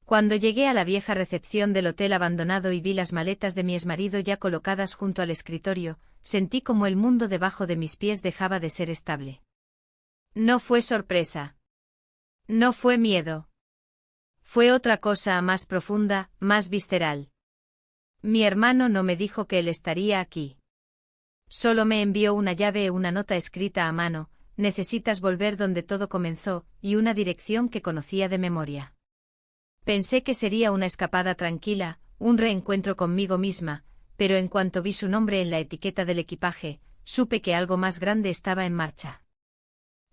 Cuando llegué a la vieja recepción del hotel abandonado y vi las maletas de mi exmarido ya colocadas junto al escritorio, sentí como el mundo debajo de mis pies dejaba de ser estable. No fue sorpresa. No fue miedo. Fue otra cosa más profunda, más visceral. Mi hermano no me dijo que él estaría aquí. Solo me envió una llave y una nota escrita a mano: necesitas volver donde todo comenzó, y una dirección que conocía de memoria. Pensé que sería una escapada tranquila, un reencuentro conmigo misma, pero en cuanto vi su nombre en la etiqueta del equipaje, supe que algo más grande estaba en marcha.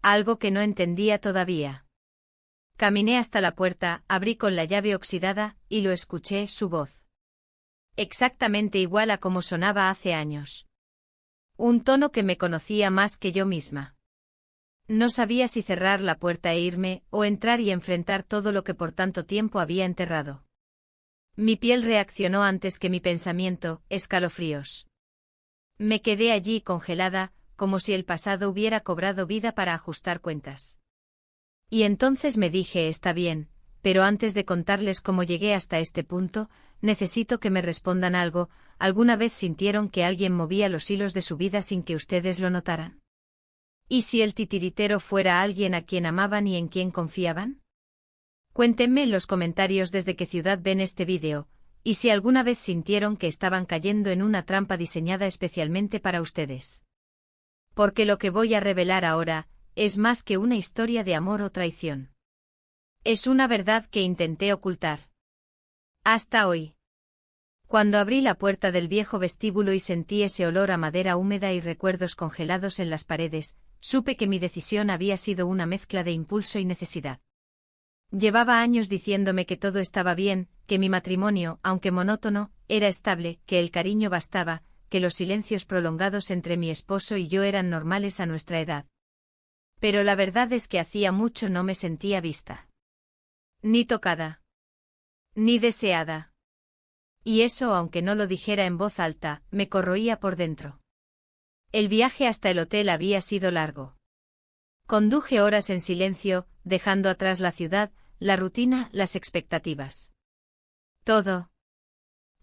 Algo que no entendía todavía. Caminé hasta la puerta, abrí con la llave oxidada, y lo escuché, su voz. Exactamente igual a como sonaba hace años. Un tono que me conocía más que yo misma. No sabía si cerrar la puerta e irme, o entrar y enfrentar todo lo que por tanto tiempo había enterrado. Mi piel reaccionó antes que mi pensamiento, escalofríos. Me quedé allí congelada, como si el pasado hubiera cobrado vida para ajustar cuentas. Y entonces me dije: está bien, pero antes de contarles cómo llegué hasta este punto, necesito que me respondan algo. ¿Alguna vez sintieron que alguien movía los hilos de su vida sin que ustedes lo notaran? ¿Y si el titiritero fuera alguien a quien amaban y en quien confiaban? Cuéntenme en los comentarios desde qué ciudad ven este vídeo, y si alguna vez sintieron que estaban cayendo en una trampa diseñada especialmente para ustedes. Porque lo que voy a revelar ahora es más que una historia de amor o traición. Es una verdad que intenté ocultar. Hasta hoy. Cuando abrí la puerta del viejo vestíbulo y sentí ese olor a madera húmeda y recuerdos congelados en las paredes, supe que mi decisión había sido una mezcla de impulso y necesidad. Llevaba años diciéndome que todo estaba bien, que mi matrimonio, aunque monótono, era estable, que el cariño bastaba, que los silencios prolongados entre mi esposo y yo eran normales a nuestra edad. Pero la verdad es que hacía mucho no me sentía vista. Ni tocada. Ni deseada. Y eso, aunque no lo dijera en voz alta, me corroía por dentro. El viaje hasta el hotel había sido largo. Conduje horas en silencio, dejando atrás la ciudad, la rutina, las expectativas. Todo.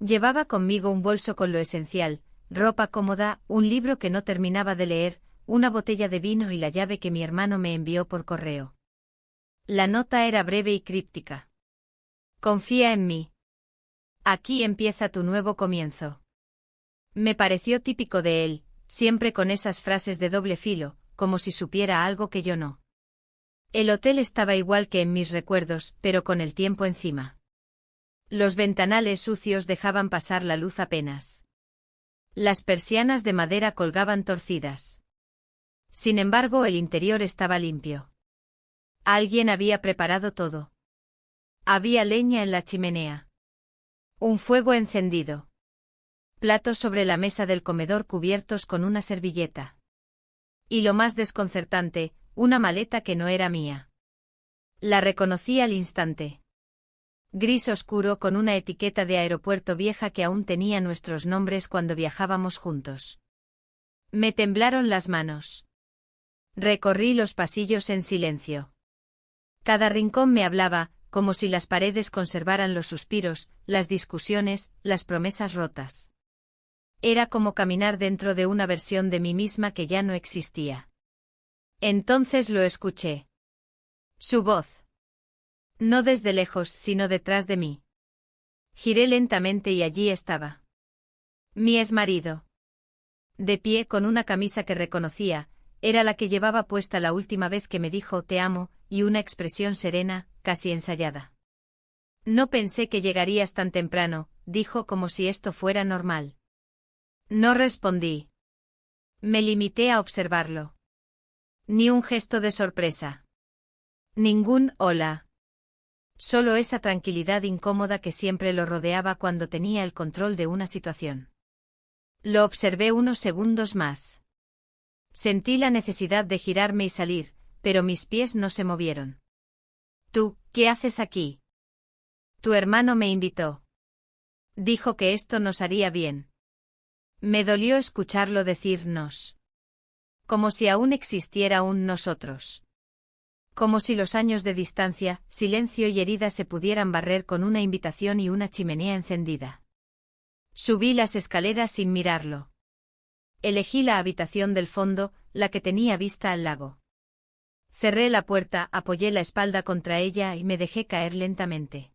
Llevaba conmigo un bolso con lo esencial: ropa cómoda, un libro que no terminaba de leer, una botella de vino y la llave que mi hermano me envió por correo. La nota era breve y críptica. Confía en mí. Aquí empieza tu nuevo comienzo. Me pareció típico de él, siempre con esas frases de doble filo, como si supiera algo que yo no. El hotel estaba igual que en mis recuerdos, pero con el tiempo encima. Los ventanales sucios dejaban pasar la luz apenas. Las persianas de madera colgaban torcidas. Sin embargo, el interior estaba limpio. Alguien había preparado todo. Había leña en la chimenea. Un fuego encendido. Platos sobre la mesa del comedor cubiertos con una servilleta. Y lo más desconcertante, una maleta que no era mía. La reconocí al instante. Gris oscuro con una etiqueta de aeropuerto vieja que aún tenía nuestros nombres cuando viajábamos juntos. Me temblaron las manos. Recorrí los pasillos en silencio. Cada rincón me hablaba, como si las paredes conservaran los suspiros, las discusiones, las promesas rotas. Era como caminar dentro de una versión de mí misma que ya no existía. Entonces lo escuché. Su voz. No desde lejos, sino detrás de mí. Giré lentamente y allí estaba. Mi exmarido. De pie con una camisa que reconocía, era la que llevaba puesta la última vez que me dijo te amo, y una expresión serena, casi ensayada. No pensé que llegarías tan temprano, dijo como si esto fuera normal. No respondí. Me limité a observarlo. Ni un gesto de sorpresa. Ningún hola. Solo esa tranquilidad incómoda que siempre lo rodeaba cuando tenía el control de una situación. Lo observé unos segundos más. Sentí la necesidad de girarme y salir, pero mis pies no se movieron. ¿Tú, qué haces aquí? Tu hermano me invitó. Dijo que esto nos haría bien. Me dolió escucharlo decir nos. Como si aún existiera un nosotros. Como si los años de distancia, silencio y heridas se pudieran barrer con una invitación y una chimenea encendida. Subí las escaleras sin mirarlo. Elegí la habitación del fondo, la que tenía vista al lago. Cerré la puerta, apoyé la espalda contra ella y me dejé caer lentamente.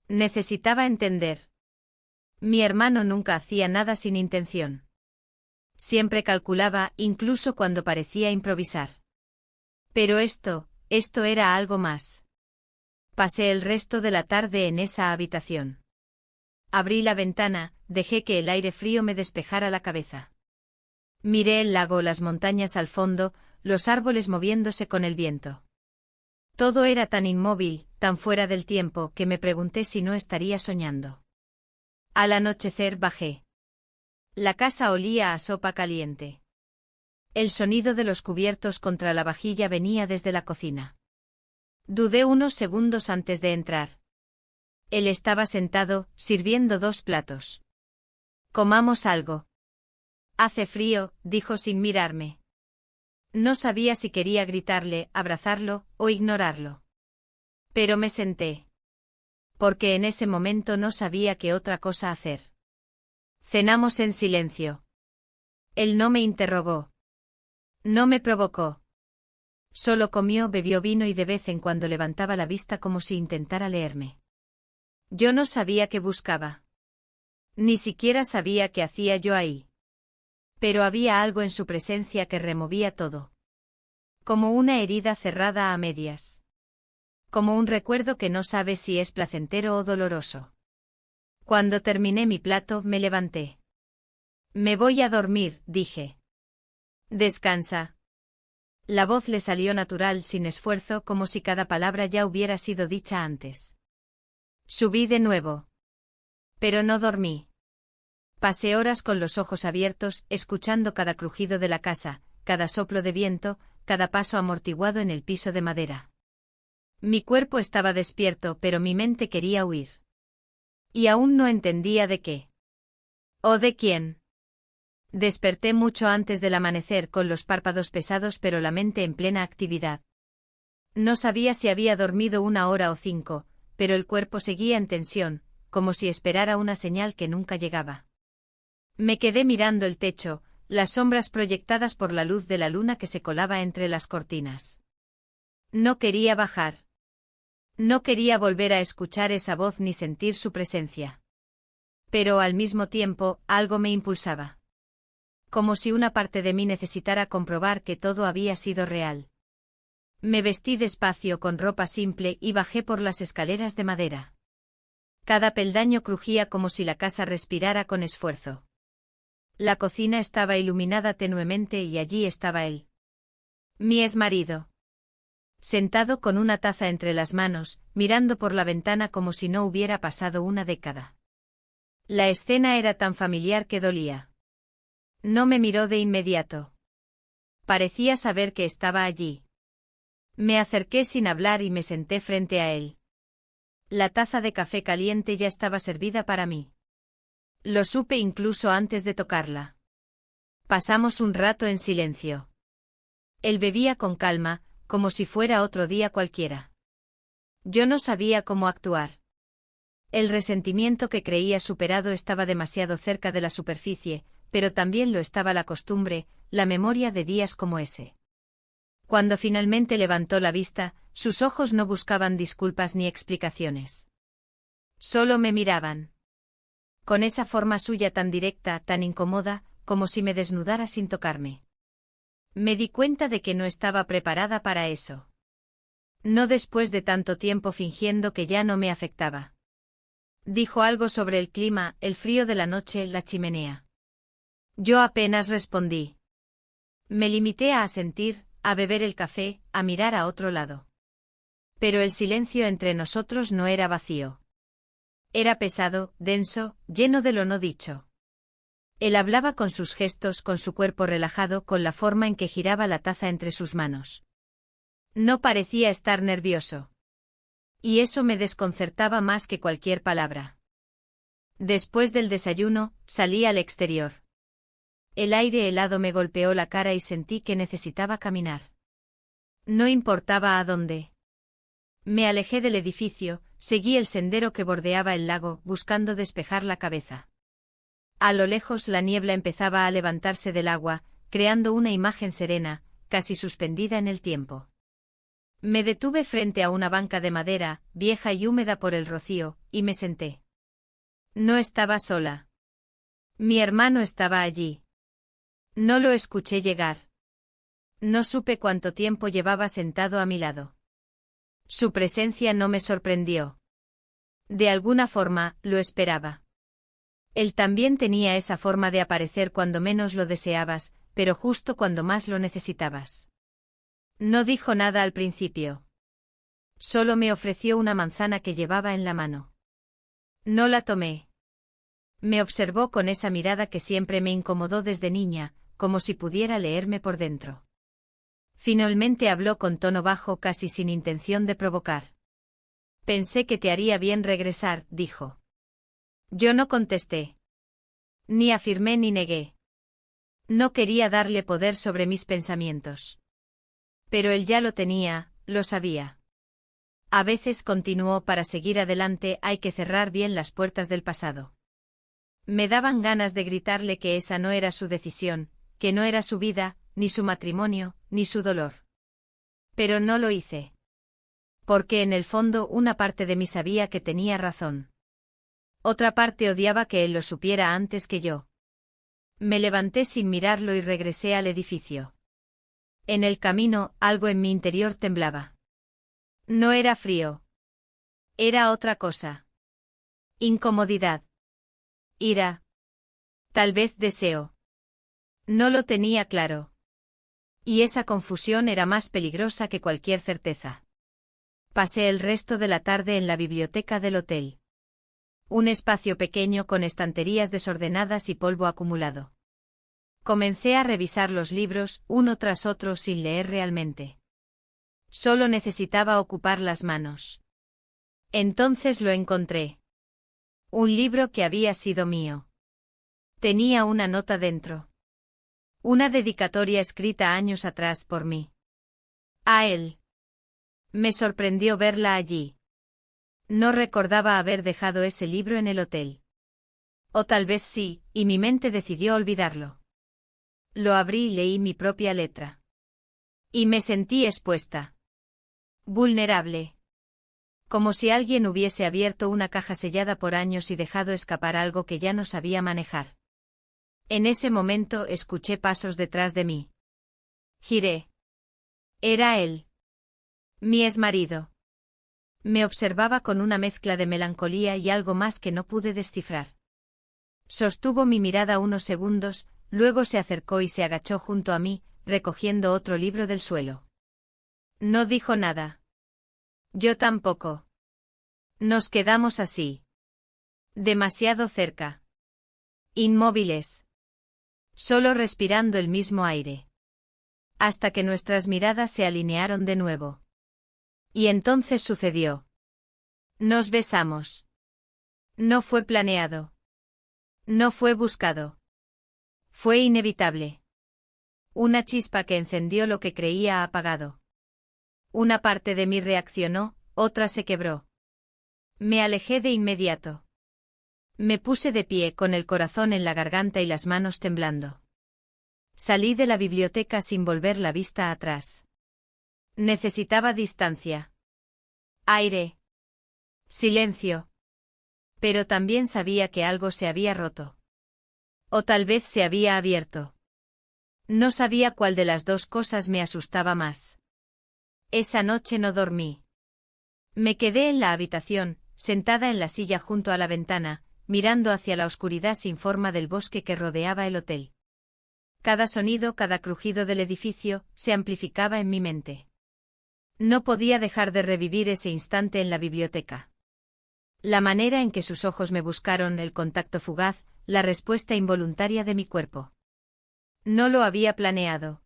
Necesitaba entender. Mi hermano nunca hacía nada sin intención. Siempre calculaba, incluso cuando parecía improvisar. Pero esto era algo más. Pasé el resto de la tarde en esa habitación. Abrí la ventana, dejé que el aire frío me despejara la cabeza. Miré el lago, las montañas al fondo, los árboles moviéndose con el viento. Todo era tan inmóvil, tan fuera del tiempo, que me pregunté si no estaría soñando. Al anochecer bajé. La casa olía a sopa caliente. El sonido de los cubiertos contra la vajilla venía desde la cocina. Dudé unos segundos antes de entrar. Él estaba sentado, sirviendo 2 platos. «Comamos algo». «Hace frío», dijo sin mirarme. No sabía si quería gritarle, abrazarlo o ignorarlo. Pero me senté. Porque en ese momento no sabía qué otra cosa hacer. Cenamos en silencio. Él no me interrogó. No me provocó. Solo comió, bebió vino y de vez en cuando levantaba la vista como si intentara leerme. Yo no sabía qué buscaba. Ni siquiera sabía qué hacía yo ahí. Pero había algo en su presencia que removía todo. Como una herida cerrada a medias. Como un recuerdo que no sabe si es placentero o doloroso. Cuando terminé mi plato, me levanté. «Me voy a dormir», dije. «Descansa». La voz le salió natural, sin esfuerzo, como si cada palabra ya hubiera sido dicha antes. Subí de nuevo. Pero no dormí. Pasé horas con los ojos abiertos, escuchando cada crujido de la casa, cada soplo de viento, cada paso amortiguado en el piso de madera. Mi cuerpo estaba despierto, pero mi mente quería huir. Y aún no entendía de qué. ¿O de quién? Desperté mucho antes del amanecer, con los párpados pesados pero la mente en plena actividad. No sabía si había dormido 1 hora o 5, pero el cuerpo seguía en tensión, como si esperara una señal que nunca llegaba. Me quedé mirando el techo, las sombras proyectadas por la luz de la luna que se colaba entre las cortinas. No quería bajar. No quería volver a escuchar esa voz ni sentir su presencia. Pero al mismo tiempo, algo me impulsaba. Como si una parte de mí necesitara comprobar que todo había sido real. Me vestí despacio con ropa simple y bajé por las escaleras de madera. Cada peldaño crujía como si la casa respirara con esfuerzo. La cocina estaba iluminada tenuemente y allí estaba él. Mi exmarido. Sentado con una taza entre las manos, mirando por la ventana como si no hubiera pasado una década. La escena era tan familiar que dolía. No me miró de inmediato. Parecía saber que estaba allí. Me acerqué sin hablar y me senté frente a él. La taza de café caliente ya estaba servida para mí. Lo supe incluso antes de tocarla. Pasamos un rato en silencio. Él bebía con calma, como si fuera otro día cualquiera. Yo no sabía cómo actuar. El resentimiento que creía superado estaba demasiado cerca de la superficie, pero también lo estaba la costumbre, la memoria de días como ese. Cuando finalmente levantó la vista, sus ojos no buscaban disculpas ni explicaciones. Solo me miraban. Con esa forma suya tan directa, tan incómoda, como si me desnudara sin tocarme. Me di cuenta de que no estaba preparada para eso. No después de tanto tiempo fingiendo que ya no me afectaba. Dijo algo sobre el clima, el frío de la noche, la chimenea. Yo apenas respondí. Me limité a asentir, a beber el café, a mirar a otro lado. Pero el silencio entre nosotros no era vacío. Era pesado, denso, lleno de lo no dicho. Él hablaba con sus gestos, con su cuerpo relajado, con la forma en que giraba la taza entre sus manos. No parecía estar nervioso. Y eso me desconcertaba más que cualquier palabra. Después del desayuno, salí al exterior. El aire helado me golpeó la cara y sentí que necesitaba caminar. No importaba a dónde. Me alejé del edificio, seguí el sendero que bordeaba el lago, buscando despejar la cabeza. A lo lejos la niebla empezaba a levantarse del agua, creando una imagen serena, casi suspendida en el tiempo. Me detuve frente a una banca de madera, vieja y húmeda por el rocío, y me senté. No estaba sola. Mi hermano estaba allí. No lo escuché llegar. No supe cuánto tiempo llevaba sentado a mi lado. Su presencia no me sorprendió. De alguna forma, lo esperaba. Él también tenía esa forma de aparecer cuando menos lo deseabas, pero justo cuando más lo necesitabas. No dijo nada al principio. Solo me ofreció una manzana que llevaba en la mano. No la tomé. Me observó con esa mirada que siempre me incomodó desde niña, como si pudiera leerme por dentro. Finalmente habló con tono bajo, casi sin intención de provocar. Pensé que te haría bien regresar, dijo. Yo no contesté. Ni afirmé ni negué. No quería darle poder sobre mis pensamientos. Pero él ya lo tenía, lo sabía. A veces, continuó, para seguir adelante hay que cerrar bien las puertas del pasado. Me daban ganas de gritarle que esa no era su decisión, que no era su vida, ni su matrimonio, ni su dolor. Pero no lo hice. Porque en el fondo una parte de mí sabía que tenía razón. Otra parte odiaba que él lo supiera antes que yo. Me levanté sin mirarlo y regresé al edificio. En el camino, algo en mi interior temblaba. No era frío. Era otra cosa. Incomodidad. Ira. Tal vez deseo. No lo tenía claro. Y esa confusión era más peligrosa que cualquier certeza. Pasé el resto de la tarde en la biblioteca del hotel. Un espacio pequeño con estanterías desordenadas y polvo acumulado. Comencé a revisar los libros, uno tras otro, sin leer realmente. Solo necesitaba ocupar las manos. Entonces lo encontré. Un libro que había sido mío. Tenía una nota dentro. Una dedicatoria escrita años atrás por mí. A él. Me sorprendió verla allí. No recordaba haber dejado ese libro en el hotel. O tal vez sí, y mi mente decidió olvidarlo. Lo abrí y leí mi propia letra. Y me sentí expuesta. Vulnerable. Como si alguien hubiese abierto una caja sellada por años y dejado escapar algo que ya no sabía manejar. En ese momento escuché pasos detrás de mí. Giré. Era él. Mi exmarido. Me observaba con una mezcla de melancolía y algo más que no pude descifrar. Sostuvo mi mirada unos segundos, luego se acercó y se agachó junto a mí, recogiendo otro libro del suelo. No dijo nada. Yo tampoco. Nos quedamos así. Demasiado cerca. Inmóviles. Solo respirando el mismo aire. Hasta que nuestras miradas se alinearon de nuevo. Y entonces sucedió. Nos besamos. No fue planeado. No fue buscado. Fue inevitable. Una chispa que encendió lo que creía apagado. Una parte de mí reaccionó, otra se quebró. Me alejé de inmediato. Me puse de pie con el corazón en la garganta y las manos temblando. Salí de la biblioteca sin volver la vista atrás. Necesitaba distancia. Aire. Silencio. Pero también sabía que algo se había roto. O tal vez se había abierto. No sabía cuál de las dos cosas me asustaba más. Esa noche no dormí. Me quedé en la habitación, sentada en la silla junto a la ventana, mirando hacia la oscuridad sin forma del bosque que rodeaba el hotel. Cada sonido, cada crujido del edificio, se amplificaba en mi mente. No podía dejar de revivir ese instante en la biblioteca. La manera en que sus ojos me buscaron, el contacto fugaz, la respuesta involuntaria de mi cuerpo. No lo había planeado.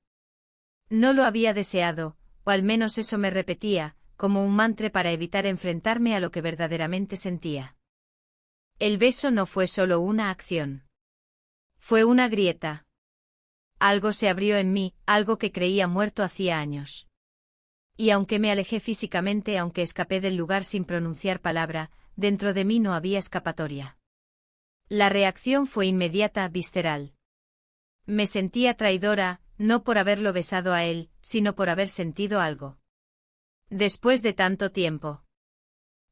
No lo había deseado, o al menos eso me repetía, como un mantra para evitar enfrentarme a lo que verdaderamente sentía. El beso no fue solo una acción. Fue una grieta. Algo se abrió en mí, algo que creía muerto hacía años. Y aunque me alejé físicamente, aunque escapé del lugar sin pronunciar palabra, dentro de mí no había escapatoria. La reacción fue inmediata, visceral. Me sentía traidora, no por haberlo besado a él, sino por haber sentido algo. Después de tanto tiempo.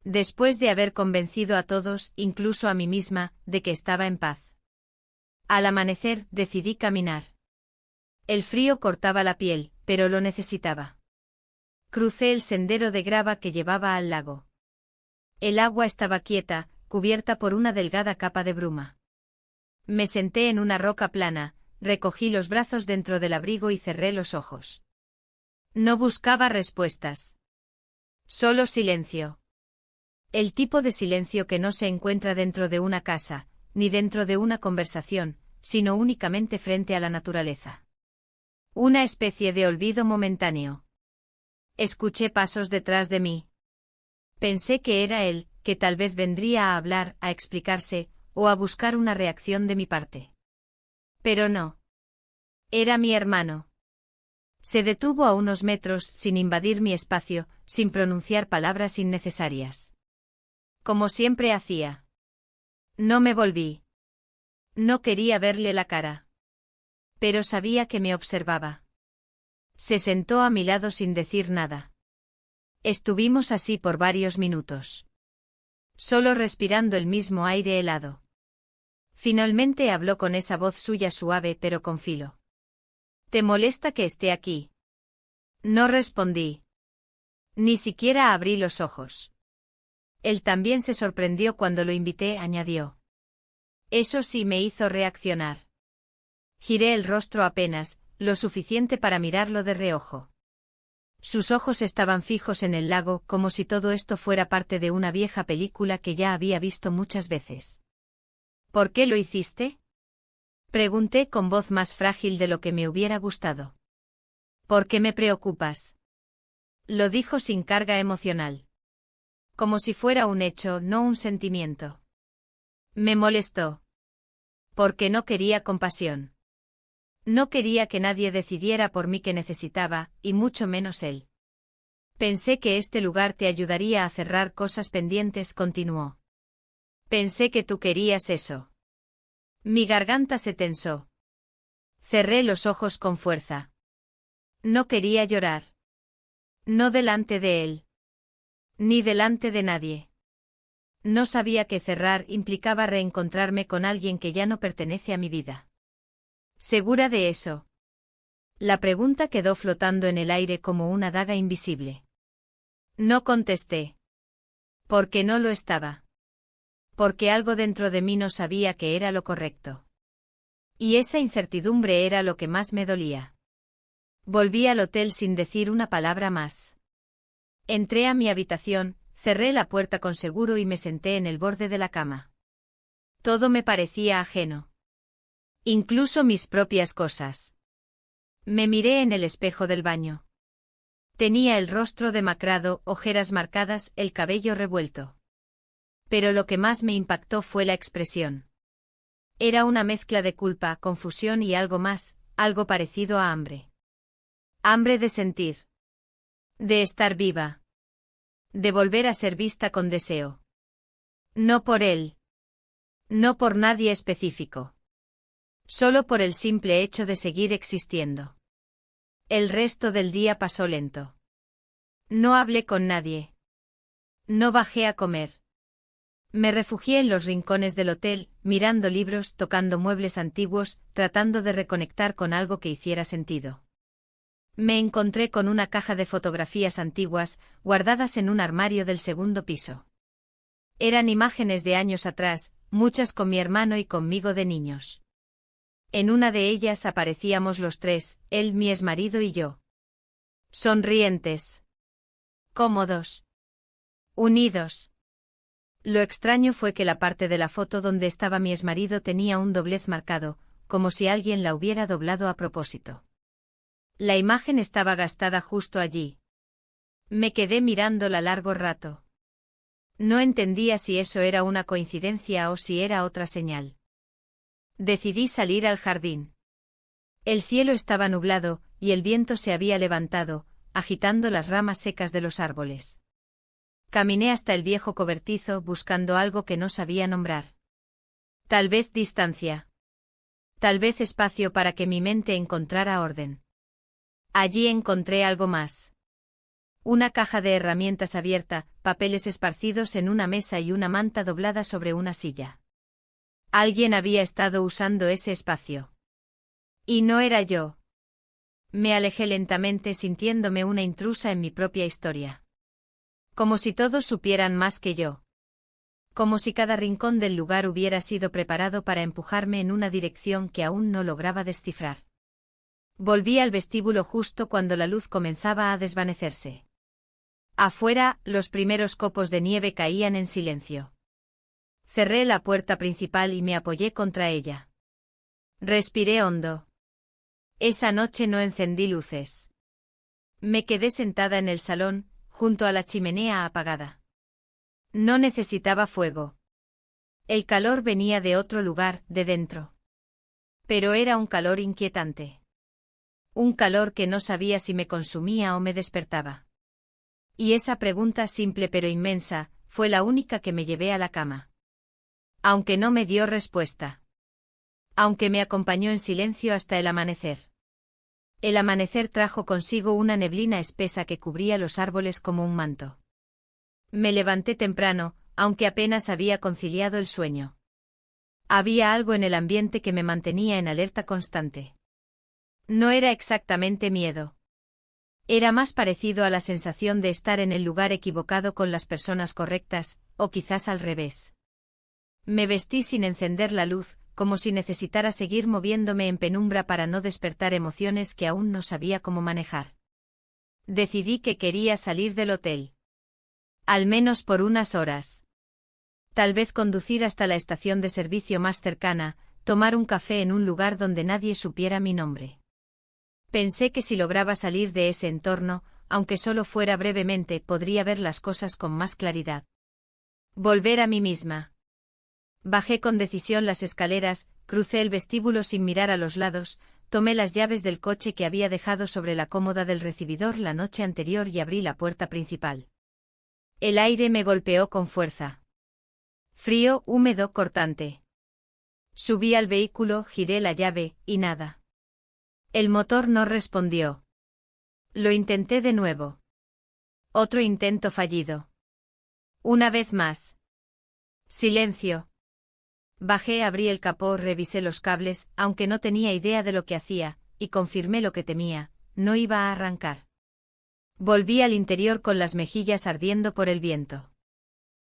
Después de haber convencido a todos, incluso a mí misma, de que estaba en paz. Al amanecer, decidí caminar. El frío cortaba la piel, pero lo necesitaba. Crucé el sendero de grava que llevaba al lago. El agua estaba quieta, cubierta por una delgada capa de bruma. Me senté en una roca plana, recogí los brazos dentro del abrigo y cerré los ojos. No buscaba respuestas. Solo silencio. El tipo de silencio que no se encuentra dentro de una casa, ni dentro de una conversación, sino únicamente frente a la naturaleza. Una especie de olvido momentáneo. Escuché pasos detrás de mí. Pensé que era él, que tal vez vendría a hablar, a explicarse, o a buscar una reacción de mi parte. Pero no. Era mi hermano. Se detuvo a unos metros, sin invadir mi espacio, sin pronunciar palabras innecesarias. Como siempre hacía. No me volví. No quería verle la cara. Pero sabía que me observaba. Se sentó a mi lado sin decir nada. Estuvimos así por varios minutos. Solo respirando el mismo aire helado. Finalmente habló con esa voz suya suave pero con filo. ¿Te molesta que esté aquí? No respondí. Ni siquiera abrí los ojos. Él también se sorprendió cuando lo invité, añadió. Eso sí me hizo reaccionar. Giré el rostro apenas, lo suficiente para mirarlo de reojo. Sus ojos estaban fijos en el lago, como si todo esto fuera parte de una vieja película que ya había visto muchas veces. ¿Por qué lo hiciste? Pregunté con voz más frágil de lo que me hubiera gustado. ¿Por qué me preocupas? Lo dijo sin carga emocional. Como si fuera un hecho, no un sentimiento. Me molestó. Porque no quería compasión. No quería que nadie decidiera por mí que necesitaba, y mucho menos él. Pensé que este lugar te ayudaría a cerrar cosas pendientes, continuó. Pensé que tú querías eso. Mi garganta se tensó. Cerré los ojos con fuerza. No quería llorar. No delante de él. Ni delante de nadie. No sabía que cerrar implicaba reencontrarme con alguien que ya no pertenece a mi vida. ¿Segura de eso? La pregunta quedó flotando en el aire como una daga invisible. No contesté. Porque no lo estaba. Porque algo dentro de mí no sabía que era lo correcto. Y esa incertidumbre era lo que más me dolía. Volví al hotel sin decir una palabra más. Entré a mi habitación, cerré la puerta con seguro y me senté en el borde de la cama. Todo me parecía ajeno. Incluso mis propias cosas. Me miré en el espejo del baño. Tenía el rostro demacrado, ojeras marcadas, el cabello revuelto. Pero lo que más me impactó fue la expresión. Era una mezcla de culpa, confusión y algo más, algo parecido a hambre. Hambre de sentir. De estar viva. De volver a ser vista con deseo. No por él. No por nadie específico. Solo por el simple hecho de seguir existiendo. El resto del día pasó lento. No hablé con nadie. No bajé a comer. Me refugié en los rincones del hotel, mirando libros, tocando muebles antiguos, tratando de reconectar con algo que hiciera sentido. Me encontré con una caja de fotografías antiguas, guardadas en un armario del segundo piso. Eran imágenes de años atrás, muchas con mi hermano y conmigo de niños. En una de ellas aparecíamos los tres, él, mi exmarido y yo. Sonrientes. Cómodos. Unidos. Lo extraño fue que la parte de la foto donde estaba mi exmarido tenía un doblez marcado, como si alguien la hubiera doblado a propósito. La imagen estaba gastada justo allí. Me quedé mirándola largo rato. No entendía si eso era una coincidencia o si era otra señal. Decidí salir al jardín. El cielo estaba nublado, y el viento se había levantado, agitando las ramas secas de los árboles. Caminé hasta el viejo cobertizo buscando algo que no sabía nombrar. Tal vez distancia. Tal vez espacio para que mi mente encontrara orden. Allí encontré algo más. Una caja de herramientas abierta, papeles esparcidos en una mesa y una manta doblada sobre una silla. Alguien había estado usando ese espacio. Y no era yo. Me alejé lentamente sintiéndome una intrusa en mi propia historia. Como si todos supieran más que yo. Como si cada rincón del lugar hubiera sido preparado para empujarme en una dirección que aún no lograba descifrar. Volví al vestíbulo justo cuando la luz comenzaba a desvanecerse. Afuera, los primeros copos de nieve caían en silencio. Cerré la puerta principal y me apoyé contra ella. Respiré hondo. Esa noche no encendí luces. Me quedé sentada en el salón, junto a la chimenea apagada. No necesitaba fuego. El calor venía de otro lugar, de dentro. Pero era un calor inquietante. Un calor que no sabía si me consumía o me despertaba. Y esa pregunta simple pero inmensa, fue la única que me llevé a la cama. Aunque no me dio respuesta. Aunque me acompañó en silencio hasta el amanecer. El amanecer trajo consigo una neblina espesa que cubría los árboles como un manto. Me levanté temprano, aunque apenas había conciliado el sueño. Había algo en el ambiente que me mantenía en alerta constante. No era exactamente miedo. Era más parecido a la sensación de estar en el lugar equivocado con las personas correctas, o quizás al revés. Me vestí sin encender la luz, como si necesitara seguir moviéndome en penumbra para no despertar emociones que aún no sabía cómo manejar. Decidí que quería salir del hotel. Al menos por unas horas. Tal vez conducir hasta la estación de servicio más cercana, tomar un café en un lugar donde nadie supiera mi nombre. Pensé que si lograba salir de ese entorno, aunque solo fuera brevemente, podría ver las cosas con más claridad. Volver a mí misma. Bajé con decisión las escaleras, crucé el vestíbulo sin mirar a los lados, tomé las llaves del coche que había dejado sobre la cómoda del recibidor la noche anterior y abrí la puerta principal. El aire me golpeó con fuerza. Frío, húmedo, cortante. Subí al vehículo, giré la llave, y nada. El motor no respondió. Lo intenté de nuevo. Otro intento fallido. Una vez más. Silencio. Bajé, abrí el capó, revisé los cables, aunque no tenía idea de lo que hacía, y confirmé lo que temía, no iba a arrancar. Volví al interior con las mejillas ardiendo por el viento.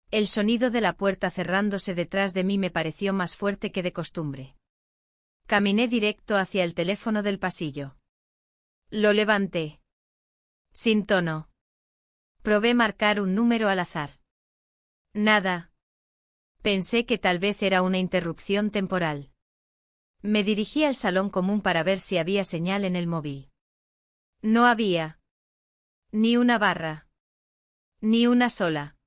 El sonido de la puerta cerrándose detrás de mí me pareció más fuerte que de costumbre. Caminé directo hacia el teléfono del pasillo. Lo levanté. Sin tono. Probé marcar un número al azar. Nada. Pensé que tal vez era una interrupción temporal. Me dirigí al salón común para ver si había señal en el móvil. No había. Ni una barra. Ni una sola.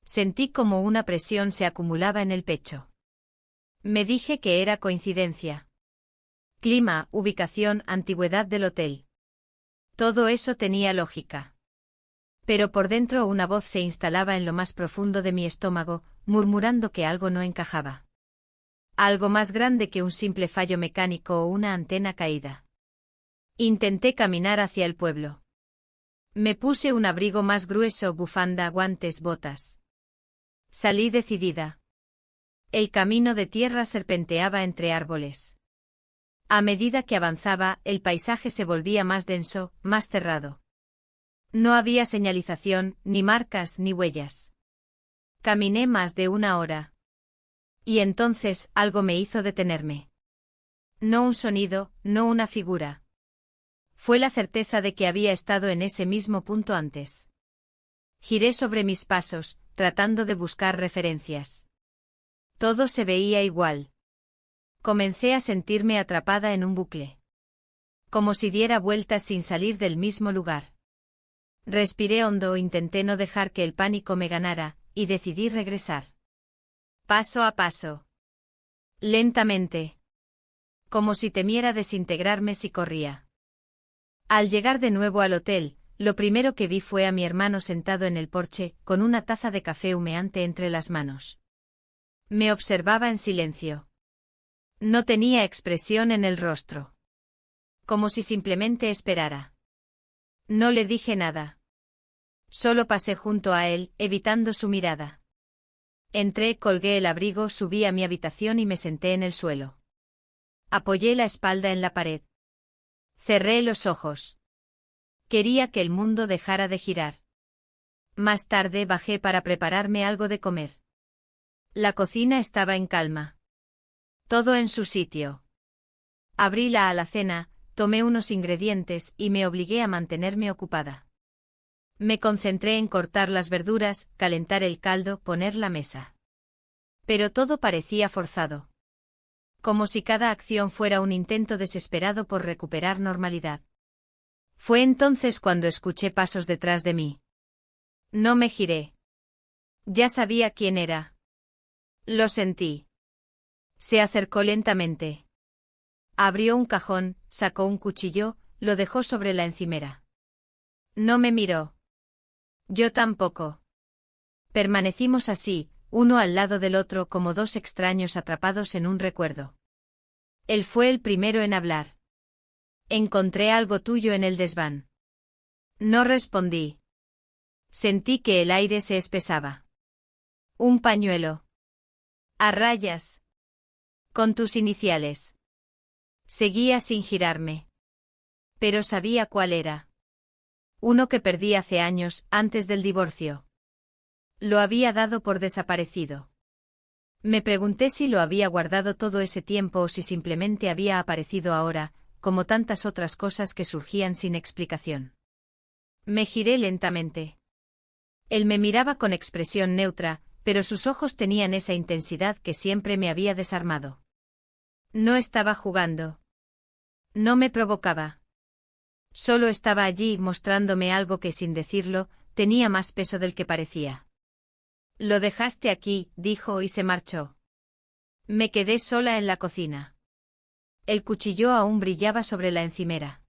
Sentí como una presión se acumulaba en el pecho. Me dije que era coincidencia. Clima, ubicación, antigüedad del hotel. Todo eso tenía lógica. Pero por dentro una voz se instalaba en lo más profundo de mi estómago, murmurando que algo no encajaba. Algo más grande que un simple fallo mecánico o una antena caída. Intenté caminar hacia el pueblo. Me puse un abrigo más grueso, bufanda, guantes, botas. Salí decidida. El camino de tierra serpenteaba entre árboles. A medida que avanzaba, el paisaje se volvía más denso, más cerrado. No había señalización, ni marcas, ni huellas. Caminé más de una hora. Y entonces, algo me hizo detenerme. No un sonido, no una figura. Fue la certeza de que había estado en ese mismo punto antes. Giré sobre mis pasos, tratando de buscar referencias. Todo se veía igual. Comencé a sentirme atrapada en un bucle. Como si diera vueltas sin salir del mismo lugar. Respiré hondo, intenté no dejar que el pánico me ganara, y decidí regresar. Paso a paso. Lentamente. Como si temiera desintegrarme si corría. Al llegar de nuevo al hotel, lo primero que vi fue a mi hermano sentado en el porche, con una taza de café humeante entre las manos. Me observaba en silencio. No tenía expresión en el rostro. Como si simplemente esperara. No le dije nada. Solo pasé junto a él, evitando su mirada. Entré, colgué el abrigo, subí a mi habitación y me senté en el suelo. Apoyé la espalda en la pared. Cerré los ojos. Quería que el mundo dejara de girar. Más tarde bajé para prepararme algo de comer. La cocina estaba en calma. Todo en su sitio. Abrí la alacena, tomé unos ingredientes y me obligué a mantenerme ocupada. Me concentré en cortar las verduras, calentar el caldo, poner la mesa. Pero todo parecía forzado. Como si cada acción fuera un intento desesperado por recuperar normalidad. Fue entonces cuando escuché pasos detrás de mí. No me giré. Ya sabía quién era. Lo sentí. Se acercó lentamente. Abrió un cajón, sacó un cuchillo, lo dejó sobre la encimera. No me miró. Yo tampoco. Permanecimos así, uno al lado del otro como dos extraños atrapados en un recuerdo. Él fue el primero en hablar. Encontré algo tuyo en el desván. No respondí. Sentí que el aire se espesaba. Un pañuelo. A rayas. Con tus iniciales. Seguía sin girarme. Pero sabía cuál era. Uno que perdí hace años, antes del divorcio. Lo había dado por desaparecido. Me pregunté si lo había guardado todo ese tiempo o si simplemente había aparecido ahora, como tantas otras cosas que surgían sin explicación. Me giré lentamente. Él me miraba con expresión neutra, pero sus ojos tenían esa intensidad que siempre me había desarmado. No estaba jugando. No me provocaba. Solo estaba allí mostrándome algo que, sin decirlo, tenía más peso del que parecía. Lo dejaste aquí, dijo y se marchó. Me quedé sola en la cocina. El cuchillo aún brillaba sobre la encimera.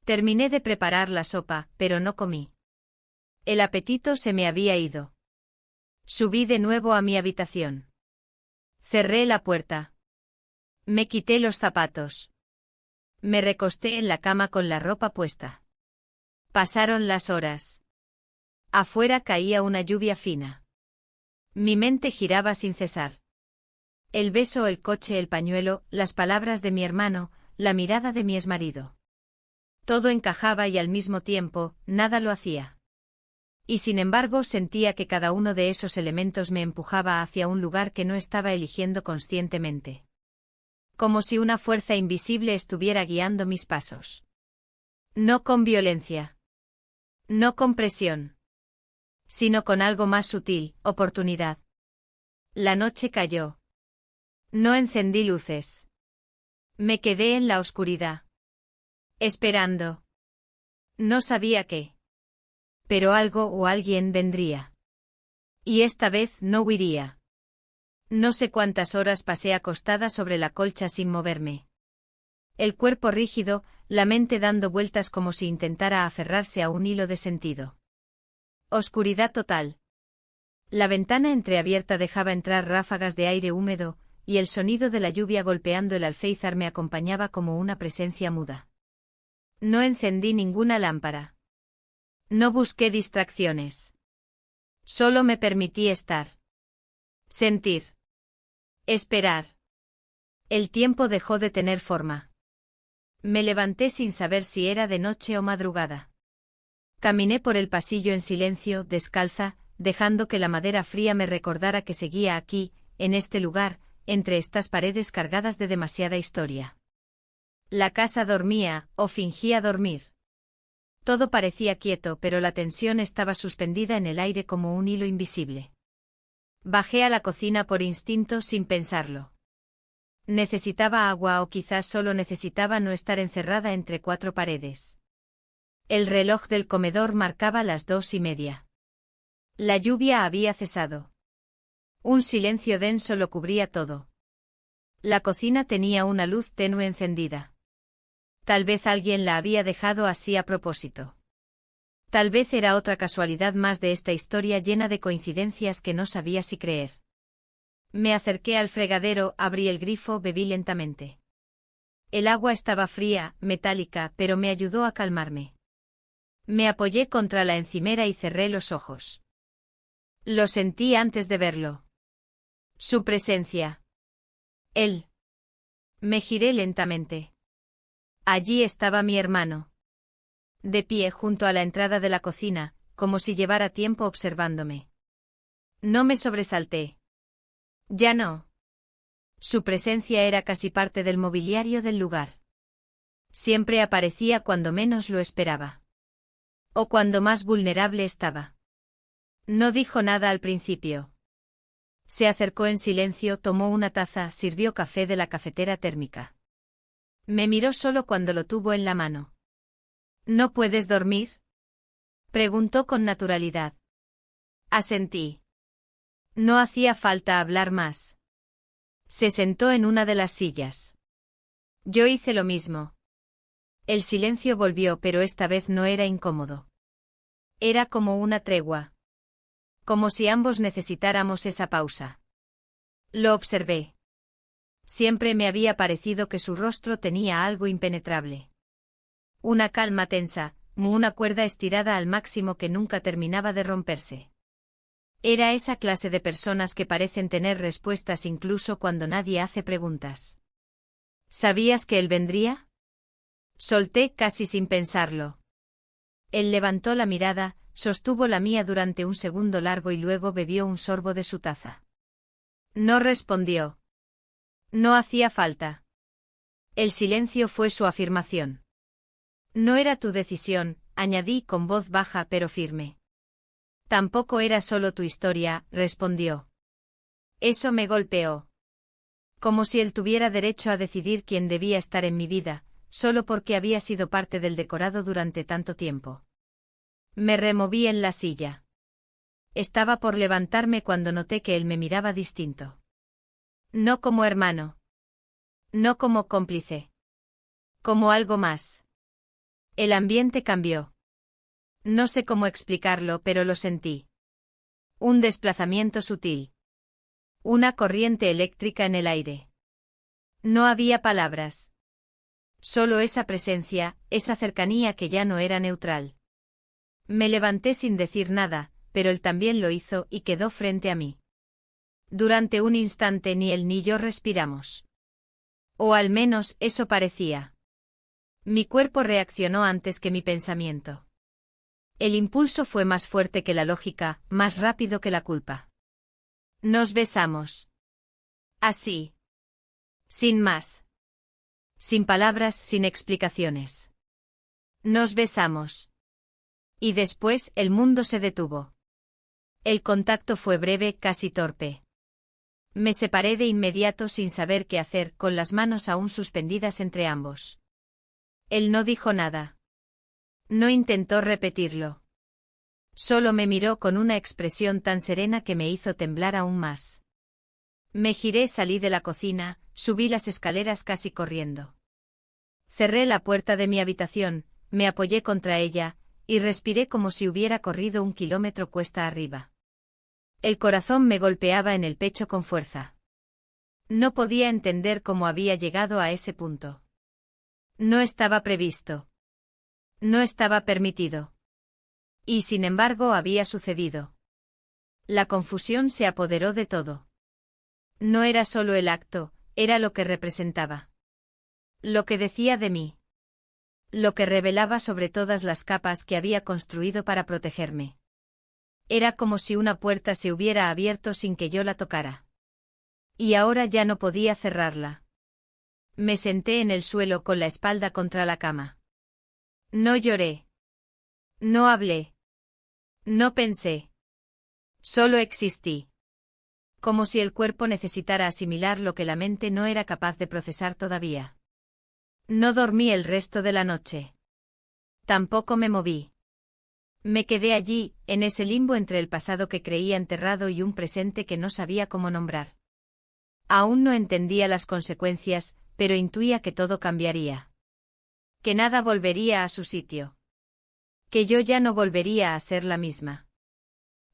Terminé de preparar la sopa, pero no comí. El apetito se me había ido. Subí de nuevo a mi habitación. Cerré la puerta. Me quité los zapatos. Me recosté en la cama con la ropa puesta. Pasaron las horas. Afuera caía una lluvia fina. Mi mente giraba sin cesar. El beso, el coche, el pañuelo, las palabras de mi hermano, la mirada de mi exmarido. Todo encajaba y al mismo tiempo, nada lo hacía. Y sin embargo sentía que cada uno de esos elementos me empujaba hacia un lugar que no estaba eligiendo conscientemente. Como si una fuerza invisible estuviera guiando mis pasos. No con violencia. No con presión. Sino con algo más sutil, oportunidad. La noche cayó. No encendí luces. Me quedé en la oscuridad. Esperando. No sabía qué. Pero algo o alguien vendría. Y esta vez no huiría. No sé cuántas horas pasé acostada sobre la colcha sin moverme. El cuerpo rígido, la mente dando vueltas como si intentara aferrarse a un hilo de sentido. Oscuridad total. La ventana entreabierta dejaba entrar ráfagas de aire húmedo, y el sonido de la lluvia golpeando el alféizar me acompañaba como una presencia muda. No encendí ninguna lámpara. No busqué distracciones. Solo me permití estar. Sentir. Esperar. El tiempo dejó de tener forma. Me levanté sin saber si era de noche o madrugada. Caminé por el pasillo en silencio, descalza, dejando que la madera fría me recordara que seguía aquí, en este lugar, entre estas paredes cargadas de demasiada historia. La casa dormía, o fingía dormir. Todo parecía quieto, pero la tensión estaba suspendida en el aire como un hilo invisible. Bajé a la cocina por instinto sin pensarlo. Necesitaba agua o quizás solo necesitaba no estar encerrada entre cuatro paredes. El reloj del comedor marcaba las 2:30. La lluvia había cesado. Un silencio denso lo cubría todo. La cocina tenía una luz tenue encendida. Tal vez alguien la había dejado así a propósito. Tal vez era otra casualidad más de esta historia llena de coincidencias que no sabía si creer. Me acerqué al fregadero, abrí el grifo, bebí lentamente. El agua estaba fría, metálica, pero me ayudó a calmarme. Me apoyé contra la encimera y cerré los ojos. Lo sentí antes de verlo. Su presencia. Él. Me giré lentamente. Allí estaba mi hermano. De pie junto a la entrada de la cocina, como si llevara tiempo observándome. No me sobresalté. Ya no. Su presencia era casi parte del mobiliario del lugar. Siempre aparecía cuando menos lo esperaba. O cuando más vulnerable estaba. No dijo nada al principio. Se acercó en silencio, tomó una taza, sirvió café de la cafetera térmica. Me miró solo cuando lo tuvo en la mano. ¿No puedes dormir?, preguntó con naturalidad. Asentí. No hacía falta hablar más. Se sentó en una de las sillas. Yo hice lo mismo. El silencio volvió, pero esta vez no era incómodo. Era como una tregua. Como si ambos necesitáramos esa pausa. Lo observé. Siempre me había parecido que su rostro tenía algo impenetrable. Una calma tensa, una cuerda estirada al máximo que nunca terminaba de romperse. Era esa clase de personas que parecen tener respuestas incluso cuando nadie hace preguntas. ¿Sabías que él vendría?, solté casi sin pensarlo. Él levantó la mirada, sostuvo la mía durante un segundo largo y luego bebió un sorbo de su taza. No respondió. No hacía falta. El silencio fue su afirmación. No era tu decisión, añadí con voz baja pero firme. Tampoco era solo tu historia, respondió. Eso me golpeó. Como si él tuviera derecho a decidir quién debía estar en mi vida, solo porque había sido parte del decorado durante tanto tiempo. Me removí en la silla. Estaba por levantarme cuando noté que él me miraba distinto. No como hermano. No como cómplice. Como algo más. El ambiente cambió. No sé cómo explicarlo, pero lo sentí. Un desplazamiento sutil. Una corriente eléctrica en el aire. No había palabras. Solo esa presencia, esa cercanía que ya no era neutral. Me levanté sin decir nada, pero él también lo hizo y quedó frente a mí. Durante un instante ni él ni yo respiramos. O al menos eso parecía. Mi cuerpo reaccionó antes que mi pensamiento. El impulso fue más fuerte que la lógica, más rápido que la culpa. Nos besamos. Así. Sin más. Sin palabras, sin explicaciones. Nos besamos. Y después el mundo se detuvo. El contacto fue breve, casi torpe. Me separé de inmediato sin saber qué hacer, con las manos aún suspendidas entre ambos. Él no dijo nada. No intentó repetirlo. Solo me miró con una expresión tan serena que me hizo temblar aún más. Me giré, salí de la cocina, subí las escaleras casi corriendo. Cerré la puerta de mi habitación, me apoyé contra ella, y respiré como si hubiera corrido 1 kilómetro cuesta arriba. El corazón me golpeaba en el pecho con fuerza. No podía entender cómo había llegado a ese punto. No estaba previsto. No estaba permitido. Y sin embargo había sucedido. La confusión se apoderó de todo. No era solo el acto, era lo que representaba. Lo que decía de mí. Lo que revelaba sobre todas las capas que había construido para protegerme. Era como si una puerta se hubiera abierto sin que yo la tocara. Y ahora ya no podía cerrarla. Me senté en el suelo con la espalda contra la cama. No lloré. No hablé. No pensé. Solo existí. Como si el cuerpo necesitara asimilar lo que la mente no era capaz de procesar todavía. No dormí el resto de la noche. Tampoco me moví. Me quedé allí, en ese limbo entre el pasado que creía enterrado y un presente que no sabía cómo nombrar. Aún no entendía las consecuencias, pero intuía que todo cambiaría. Que nada volvería a su sitio. Que yo ya no volvería a ser la misma.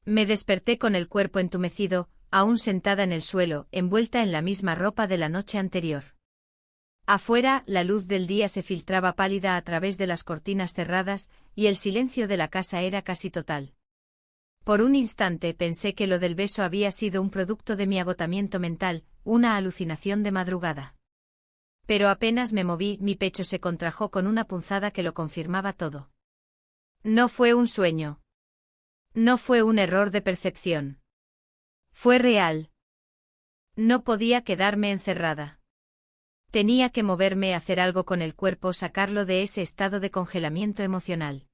Me desperté con el cuerpo entumecido, aún sentada en el suelo, envuelta en la misma ropa de la noche anterior. Afuera, la luz del día se filtraba pálida a través de las cortinas cerradas, y el silencio de la casa era casi total. Por un instante pensé que lo del beso había sido un producto de mi agotamiento mental, una alucinación de madrugada. Pero apenas me moví, mi pecho se contrajo con una punzada que lo confirmaba todo. No fue un sueño. No fue un error de percepción. Fue real. No podía quedarme encerrada. Tenía que moverme, hacer algo con el cuerpo, sacarlo de ese estado de congelamiento emocional.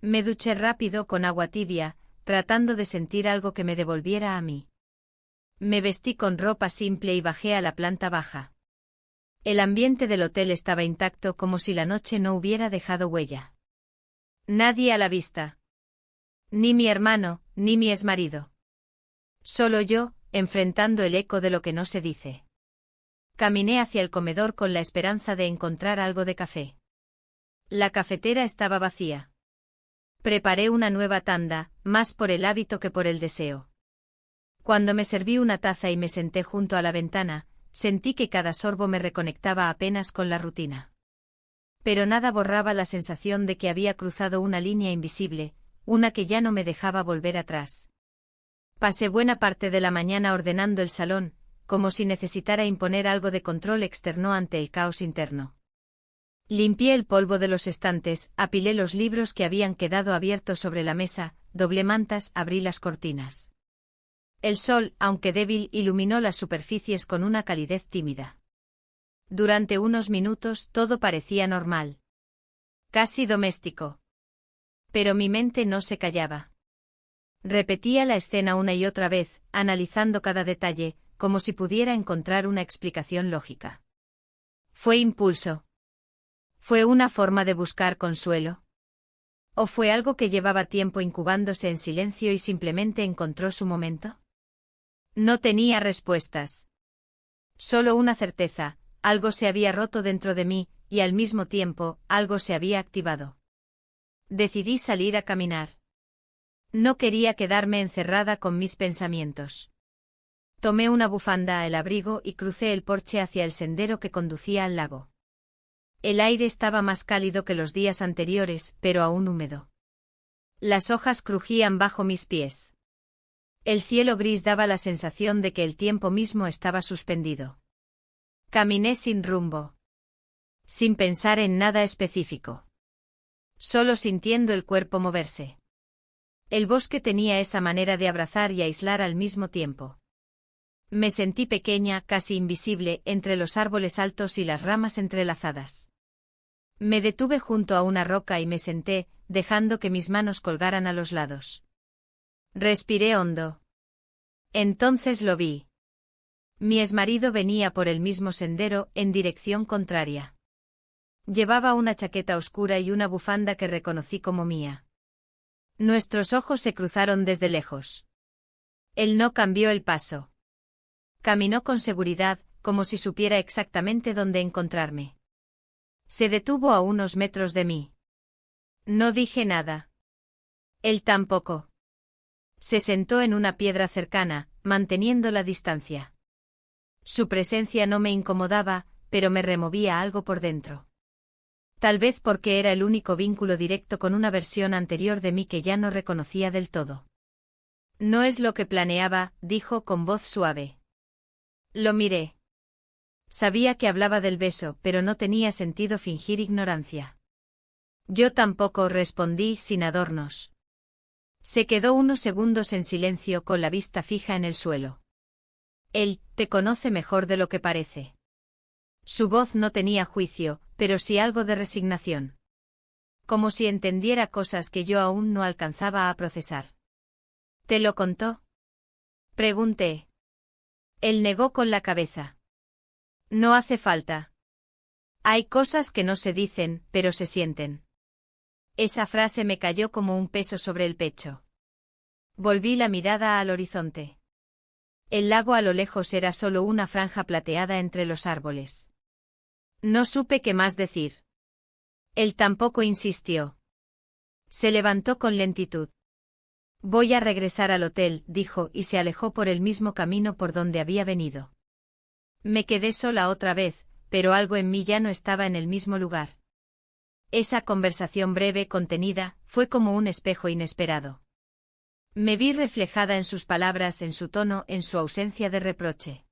Me duché rápido con agua tibia, tratando de sentir algo que me devolviera a mí. Me vestí con ropa simple y bajé a la planta baja. El ambiente del hotel estaba intacto, como si la noche no hubiera dejado huella. Nadie a la vista. Ni mi hermano, ni mi exmarido. Solo yo, enfrentando el eco de lo que no se dice. Caminé hacia el comedor con la esperanza de encontrar algo de café. La cafetera estaba vacía. Preparé una nueva tanda, más por el hábito que por el deseo. Cuando me serví una taza y me senté junto a la ventana, sentí que cada sorbo me reconectaba apenas con la rutina. Pero nada borraba la sensación de que había cruzado una línea invisible, una que ya no me dejaba volver atrás. Pasé buena parte de la mañana ordenando el salón, como si necesitara imponer algo de control externo ante el caos interno. Limpié el polvo de los estantes, apilé los libros que habían quedado abiertos sobre la mesa, doblé mantas, abrí las cortinas. El sol, aunque débil, iluminó las superficies con una calidez tímida. Durante unos minutos todo parecía normal. Casi doméstico. Pero mi mente no se callaba. Repetía la escena una y otra vez, analizando cada detalle, como si pudiera encontrar una explicación lógica. ¿Fue impulso? ¿Fue una forma de buscar consuelo? ¿O fue algo que llevaba tiempo incubándose en silencio y simplemente encontró su momento? No tenía respuestas. Solo una certeza, algo se había roto dentro de mí, y al mismo tiempo, algo se había activado. Decidí salir a caminar. No quería quedarme encerrada con mis pensamientos. Tomé una bufanda, el abrigo, y crucé el porche hacia el sendero que conducía al lago. El aire estaba más cálido que los días anteriores, pero aún húmedo. Las hojas crujían bajo mis pies. El cielo gris daba la sensación de que el tiempo mismo estaba suspendido. Caminé sin rumbo. Sin pensar en nada específico. Solo sintiendo el cuerpo moverse. El bosque tenía esa manera de abrazar y aislar al mismo tiempo. Me sentí pequeña, casi invisible, entre los árboles altos y las ramas entrelazadas. Me detuve junto a una roca y me senté, dejando que mis manos colgaran a los lados. Respiré hondo. Entonces lo vi. Mi exmarido venía por el mismo sendero, en dirección contraria. Llevaba una chaqueta oscura y una bufanda que reconocí como mía. Nuestros ojos se cruzaron desde lejos. Él no cambió el paso. Caminó con seguridad, como si supiera exactamente dónde encontrarme. Se detuvo a unos metros de mí. No dije nada. Él tampoco. Se sentó en una piedra cercana, manteniendo la distancia. Su presencia no me incomodaba, pero me removía algo por dentro. Tal vez porque era el único vínculo directo con una versión anterior de mí que ya no reconocía del todo. No es lo que planeaba, dijo con voz suave. Lo miré. Sabía que hablaba del beso, pero no tenía sentido fingir ignorancia. Yo tampoco, respondí sin adornos. Se quedó unos segundos en silencio con la vista fija en el suelo. Él te conoce mejor de lo que parece. Su voz no tenía juicio, pero sí algo de resignación. Como si entendiera cosas que yo aún no alcanzaba a procesar. ¿Te lo contó? Pregunté. Él negó con la cabeza. No hace falta. Hay cosas que no se dicen, pero se sienten. Esa frase me cayó como un peso sobre el pecho. Volví la mirada al horizonte. El lago a lo lejos era solo una franja plateada entre los árboles. No supe qué más decir. Él tampoco insistió. Se levantó con lentitud. Voy a regresar al hotel, dijo, y se alejó por el mismo camino por donde había venido. Me quedé sola otra vez, pero algo en mí ya no estaba en el mismo lugar. Esa conversación breve, contenida, fue como un espejo inesperado. Me vi reflejada en sus palabras, en su tono, en su ausencia de reproche.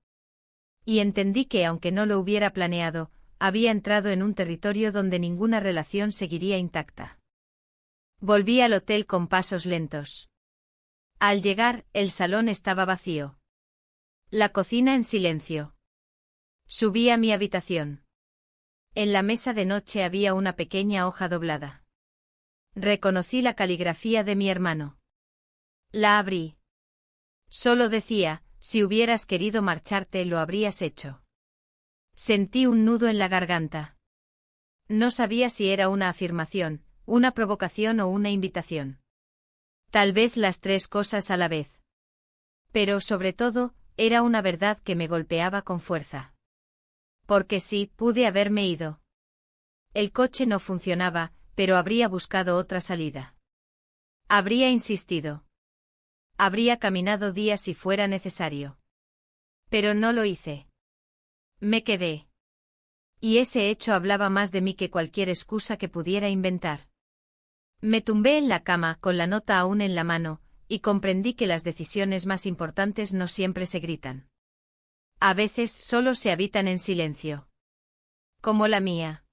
Y entendí que, aunque no lo hubiera planeado, había entrado en un territorio donde ninguna relación seguiría intacta. Volví al hotel con pasos lentos. Al llegar, el salón estaba vacío. La cocina en silencio. Subí a mi habitación. En la mesa de noche había una pequeña hoja doblada. Reconocí la caligrafía de mi hermano. La abrí. Solo decía: si hubieras querido marcharte, lo habrías hecho. Sentí un nudo en la garganta. No sabía si era una afirmación, una provocación o una invitación. Tal vez las tres cosas a la vez. Pero, sobre todo, era una verdad que me golpeaba con fuerza. Porque sí, pude haberme ido. El coche no funcionaba, pero habría buscado otra salida. Habría insistido. Habría caminado días si fuera necesario. Pero no lo hice. Me quedé. Y ese hecho hablaba más de mí que cualquier excusa que pudiera inventar. Me tumbé en la cama, con la nota aún en la mano, y comprendí que las decisiones más importantes no siempre se gritan. A veces solo se habitan en silencio. Como la mía.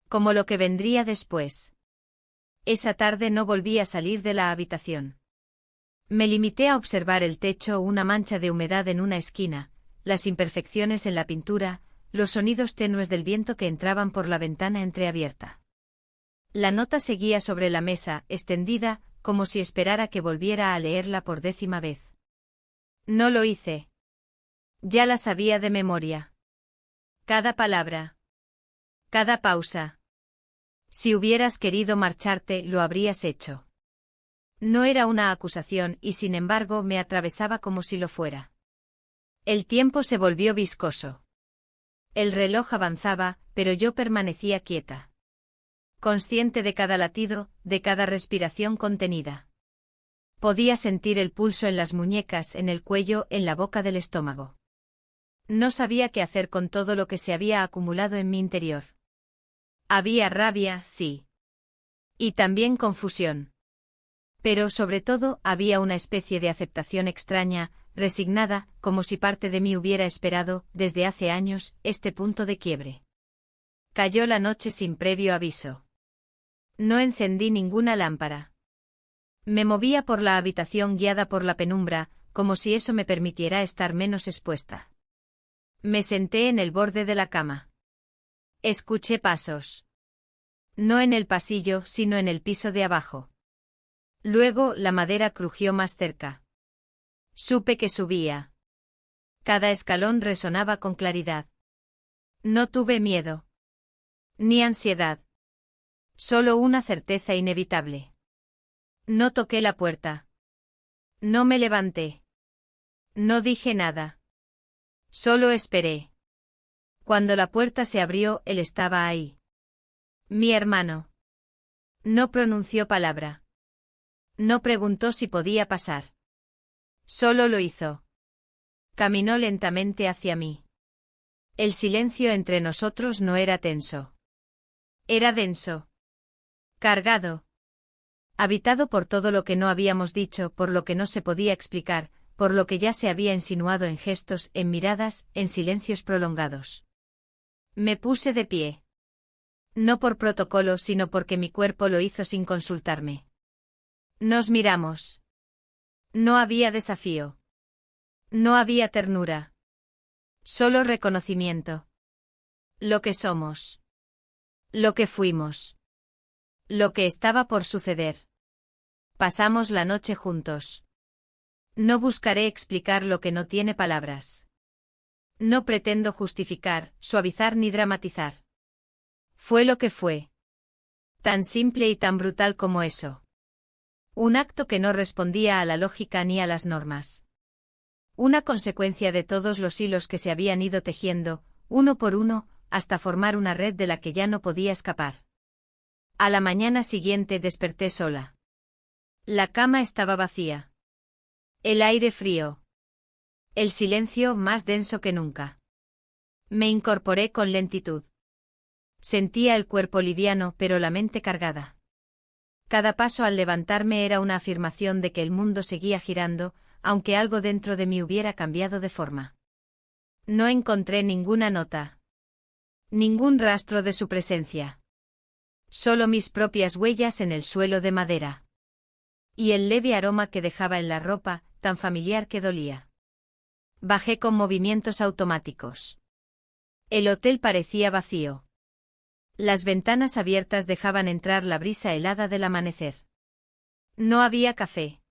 Como lo que vendría después. Esa tarde no volví a salir de la habitación. Me limité a observar el techo, una mancha de humedad en una esquina, las imperfecciones en la pintura, los sonidos tenues del viento que entraban por la ventana entreabierta. La nota seguía sobre la mesa, extendida, como si esperara que volviera a leerla por 10ª vez. No lo hice. Ya la sabía de memoria. Cada palabra. Cada pausa. Si hubieras querido marcharte, lo habrías hecho. No era una acusación y sin embargo me atravesaba como si lo fuera. El tiempo se volvió viscoso. El reloj avanzaba, pero yo permanecía quieta. Consciente de cada latido, de cada respiración contenida. Podía sentir el pulso en las muñecas, en el cuello, en la boca del estómago. No sabía qué hacer con todo lo que se había acumulado en mi interior. Había rabia, sí. Y también confusión. Pero sobre todo había una especie de aceptación extraña, resignada, como si parte de mí hubiera esperado, desde hace años, este punto de quiebre. Cayó la noche sin previo aviso. No encendí ninguna lámpara. Me movía por la habitación guiada por la penumbra, como si eso me permitiera estar menos expuesta. Me senté en el borde de la cama. Escuché pasos. No en el pasillo, sino en el piso de abajo. Luego la madera crujió más cerca. Supe que subía. Cada escalón resonaba con claridad. No tuve miedo. Ni ansiedad. Solo una certeza inevitable. No toqué la puerta. No me levanté. No dije nada. Solo esperé. Cuando la puerta se abrió, él estaba ahí. Mi hermano. No pronunció palabra. No preguntó si podía pasar. Solo lo hizo. Caminó lentamente hacia mí. El silencio entre nosotros no era tenso. Era denso. Cargado. Habitado por todo lo que no habíamos dicho, por lo que no se podía explicar, por lo que ya se había insinuado en gestos, en miradas, en silencios prolongados. Me puse de pie. No por protocolo, sino porque mi cuerpo lo hizo sin consultarme. Nos miramos. No había desafío. No había ternura. Solo reconocimiento. Lo que somos. Lo que fuimos. Lo que estaba por suceder. Pasamos la noche juntos. No buscaré explicar lo que no tiene palabras. No pretendo justificar, suavizar ni dramatizar. Fue lo que fue. Tan simple y tan brutal como eso. Un acto que no respondía a la lógica ni a las normas. Una consecuencia de todos los hilos que se habían ido tejiendo, uno por uno, hasta formar una red de la que ya no podía escapar. A la mañana siguiente desperté sola. La cama estaba vacía. El aire frío. El silencio más denso que nunca. Me incorporé con lentitud. Sentía el cuerpo liviano, pero la mente cargada. Cada paso al levantarme era una afirmación de que el mundo seguía girando, aunque algo dentro de mí hubiera cambiado de forma. No encontré ninguna nota. Ningún rastro de su presencia. Solo mis propias huellas en el suelo de madera. Y el leve aroma que dejaba en la ropa, tan familiar que dolía. Bajé con movimientos automáticos. El hotel parecía vacío. Las ventanas abiertas dejaban entrar la brisa helada del amanecer. No había café.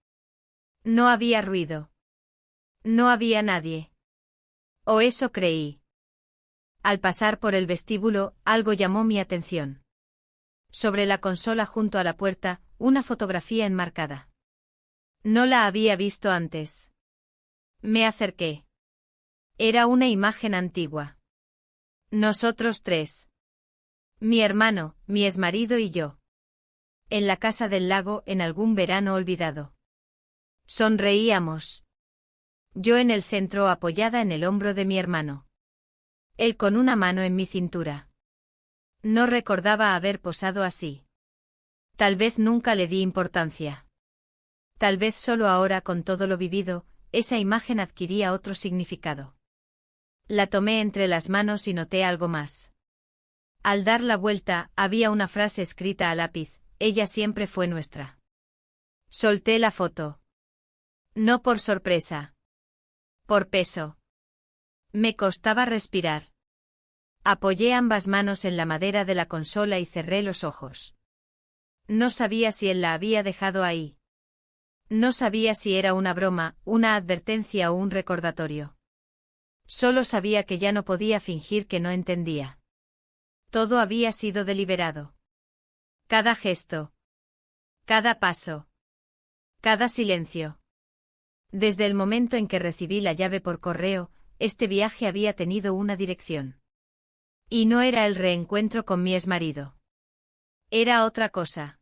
No había ruido. No había nadie. O eso creí. Al pasar por el vestíbulo, algo llamó mi atención. Sobre la consola junto a la puerta, una fotografía enmarcada. No la había visto antes. Me acerqué. Era una imagen antigua. Nosotros tres. Mi hermano, mi exmarido y yo. En la casa del lago en algún verano olvidado. Sonreíamos. Yo en el centro apoyada en el hombro de mi hermano. Él con una mano en mi cintura. No recordaba haber posado así. Tal vez nunca le di importancia. Tal vez solo ahora con todo lo vivido, esa imagen adquiría otro significado. La tomé entre las manos y noté algo más. Al dar la vuelta, había una frase escrita a lápiz: ella siempre fue nuestra. Solté la foto. No por sorpresa. Por peso. Me costaba respirar. Apoyé ambas manos en la madera de la consola y cerré los ojos. No sabía si él la había dejado ahí. No sabía si era una broma, una advertencia o un recordatorio. Solo sabía que ya no podía fingir que no entendía. Todo había sido deliberado. Cada gesto. Cada paso. Cada silencio. Desde el momento en que recibí la llave por correo, este viaje había tenido una dirección. Y no era el reencuentro con mi exmarido. Era otra cosa.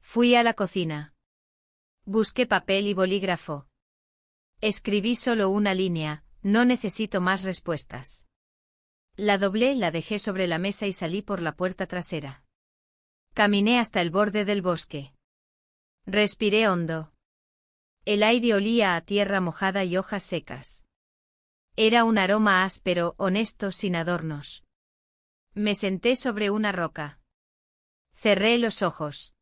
Fui a la cocina. Busqué papel y bolígrafo. Escribí solo una línea: no necesito más respuestas. La doblé, la dejé sobre la mesa y salí por la puerta trasera. Caminé hasta el borde del bosque. Respiré hondo. El aire olía a tierra mojada y hojas secas. Era un aroma áspero, honesto, sin adornos. Me senté sobre una roca. Cerré los ojos.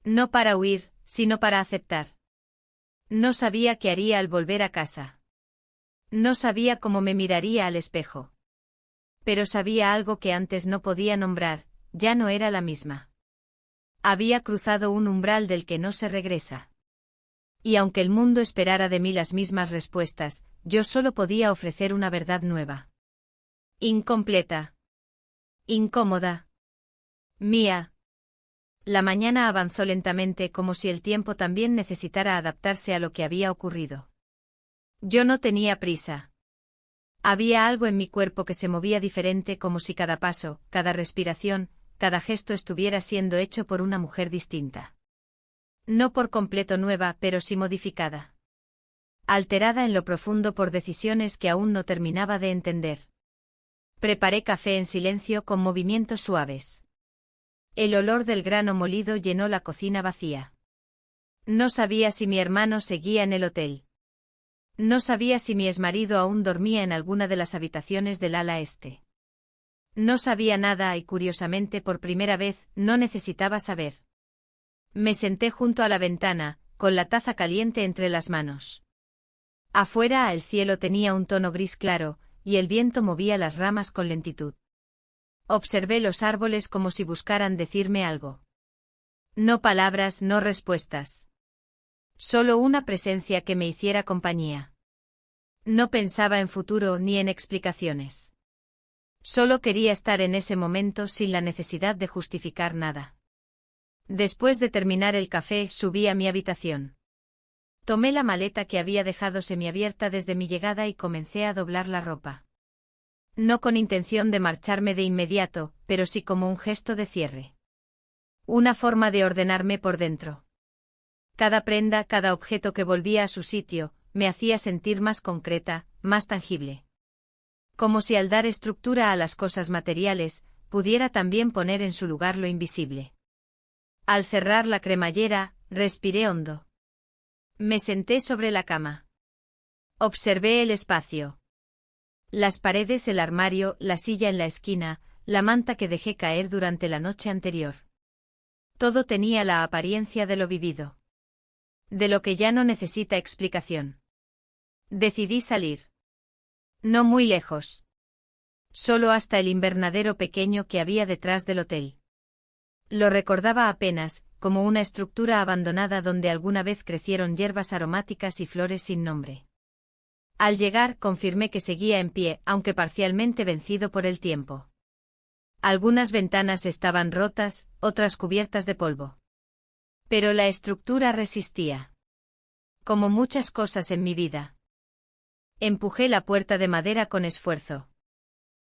No para huir, sino para aceptar. No sabía qué haría al volver a casa. No sabía cómo me miraría al espejo. Pero sabía algo que antes no podía nombrar: ya no era la misma. Había cruzado un umbral del que no se regresa. Y aunque el mundo esperara de mí las mismas respuestas, yo solo podía ofrecer una verdad nueva. Incompleta. Incómoda. Mía. La mañana avanzó lentamente, como si el tiempo también necesitara adaptarse a lo que había ocurrido. Yo no tenía prisa. Había algo en mi cuerpo que se movía diferente, como si cada paso, cada respiración, cada gesto estuviera siendo hecho por una mujer distinta. No por completo nueva, pero sí modificada. Alterada en lo profundo por decisiones que aún no terminaba de entender. Preparé café en silencio, con movimientos suaves. El olor del grano molido llenó la cocina vacía. No sabía si mi hermano seguía en el hotel. No sabía si mi exmarido aún dormía en alguna de las habitaciones del ala este. No sabía nada y, curiosamente, por primera vez, no necesitaba saber. Me senté junto a la ventana, con la taza caliente entre las manos. Afuera el cielo tenía un tono gris claro, y el viento movía las ramas con lentitud. Observé los árboles como si buscaran decirme algo. No palabras, no respuestas. Solo una presencia que me hiciera compañía. No pensaba en futuro ni en explicaciones. Solo quería estar en ese momento sin la necesidad de justificar nada. Después de terminar el café, subí a mi habitación. Tomé la maleta que había dejado semiabierta desde mi llegada y comencé a doblar la ropa. No con intención de marcharme de inmediato, pero sí como un gesto de cierre. Una forma de ordenarme por dentro. Cada prenda, cada objeto que volvía a su sitio, me hacía sentir más concreta, más tangible. Como si al dar estructura a las cosas materiales, pudiera también poner en su lugar lo invisible. Al cerrar la cremallera, respiré hondo. Me senté sobre la cama. Observé el espacio. Las paredes, el armario, la silla en la esquina, la manta que dejé caer durante la noche anterior. Todo tenía la apariencia de lo vivido. De lo que ya no necesita explicación. Decidí salir. No muy lejos. Solo hasta el invernadero pequeño que había detrás del hotel. Lo recordaba apenas, como una estructura abandonada donde alguna vez crecieron hierbas aromáticas y flores sin nombre. Al llegar, confirmé que seguía en pie, aunque parcialmente vencido por el tiempo. Algunas ventanas estaban rotas, otras cubiertas de polvo. Pero la estructura resistía. Como muchas cosas en mi vida. Empujé la puerta de madera con esfuerzo.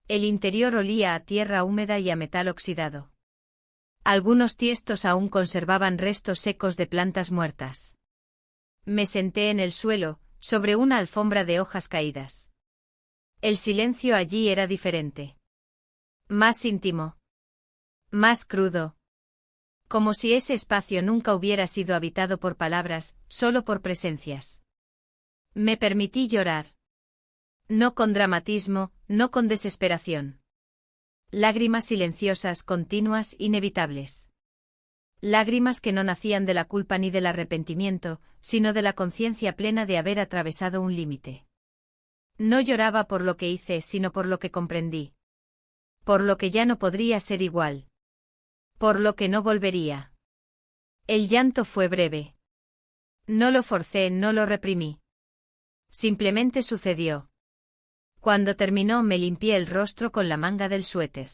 El interior olía a tierra húmeda y a metal oxidado. Algunos tiestos aún conservaban restos secos de plantas muertas. Me senté en el suelo, sobre una alfombra de hojas caídas. El silencio allí era diferente. Más íntimo. Más crudo. Como si ese espacio nunca hubiera sido habitado por palabras, solo por presencias. Me permití llorar. No con dramatismo, no con desesperación. Lágrimas silenciosas, continuas, inevitables. Lágrimas que no nacían de la culpa ni del arrepentimiento, sino de la conciencia plena de haber atravesado un límite. No lloraba por lo que hice, sino por lo que comprendí. Por lo que ya no podría ser igual. Por lo que no volvería. El llanto fue breve. No lo forcé, no lo reprimí. Simplemente sucedió. Cuando terminó me limpié el rostro con la manga del suéter.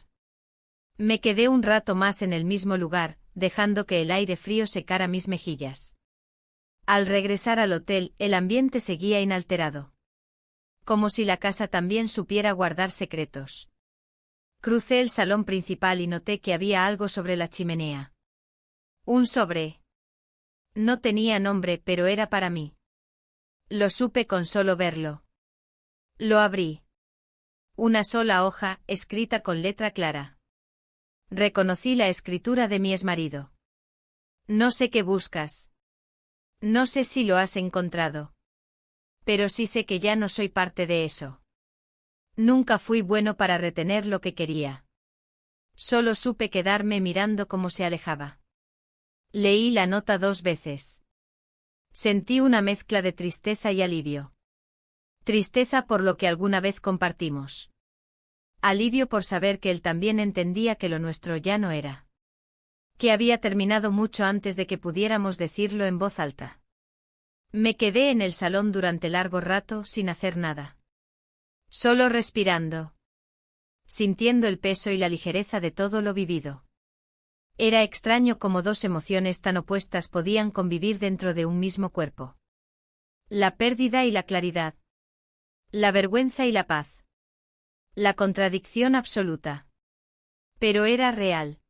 Me quedé un rato más en el mismo lugar, dejando que el aire frío secara mis mejillas. Al regresar al hotel, el ambiente seguía inalterado. Como si la casa también supiera guardar secretos. Crucé el salón principal y noté que había algo sobre la chimenea. Un sobre. No tenía nombre, pero era para mí. Lo supe con solo verlo. Lo abrí. Una sola hoja, escrita con letra clara. Reconocí la escritura de mi exmarido. No sé qué buscas. No sé si lo has encontrado. Pero sí sé que ya no soy parte de eso. Nunca fui bueno para retener lo que quería. Solo supe quedarme mirando cómo se alejaba. Leí la nota 2 veces. Sentí una mezcla de tristeza y alivio. Tristeza por lo que alguna vez compartimos. Alivio por saber que él también entendía que lo nuestro ya no era. Que había terminado mucho antes de que pudiéramos decirlo en voz alta. Me quedé en el salón durante largo rato sin hacer nada. Solo respirando. Sintiendo el peso y la ligereza de todo lo vivido. Era extraño cómo dos emociones tan opuestas podían convivir dentro de un mismo cuerpo. La pérdida y la claridad. La vergüenza y la paz. La contradicción absoluta. Pero era real.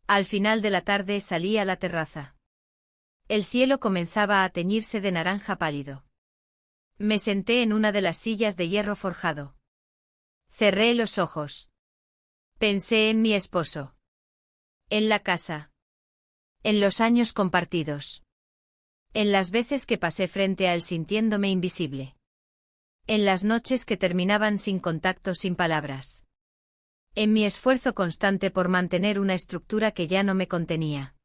Al final de la tarde salí a la terraza. El cielo comenzaba a teñirse de naranja pálido. Me senté en una de las sillas de hierro forjado. Cerré los ojos. Pensé en mi esposo. En la casa. En los años compartidos. En las veces que pasé frente a él sintiéndome invisible. En las noches que terminaban sin contacto, sin palabras. En mi esfuerzo constante por mantener una estructura que ya no me contenía.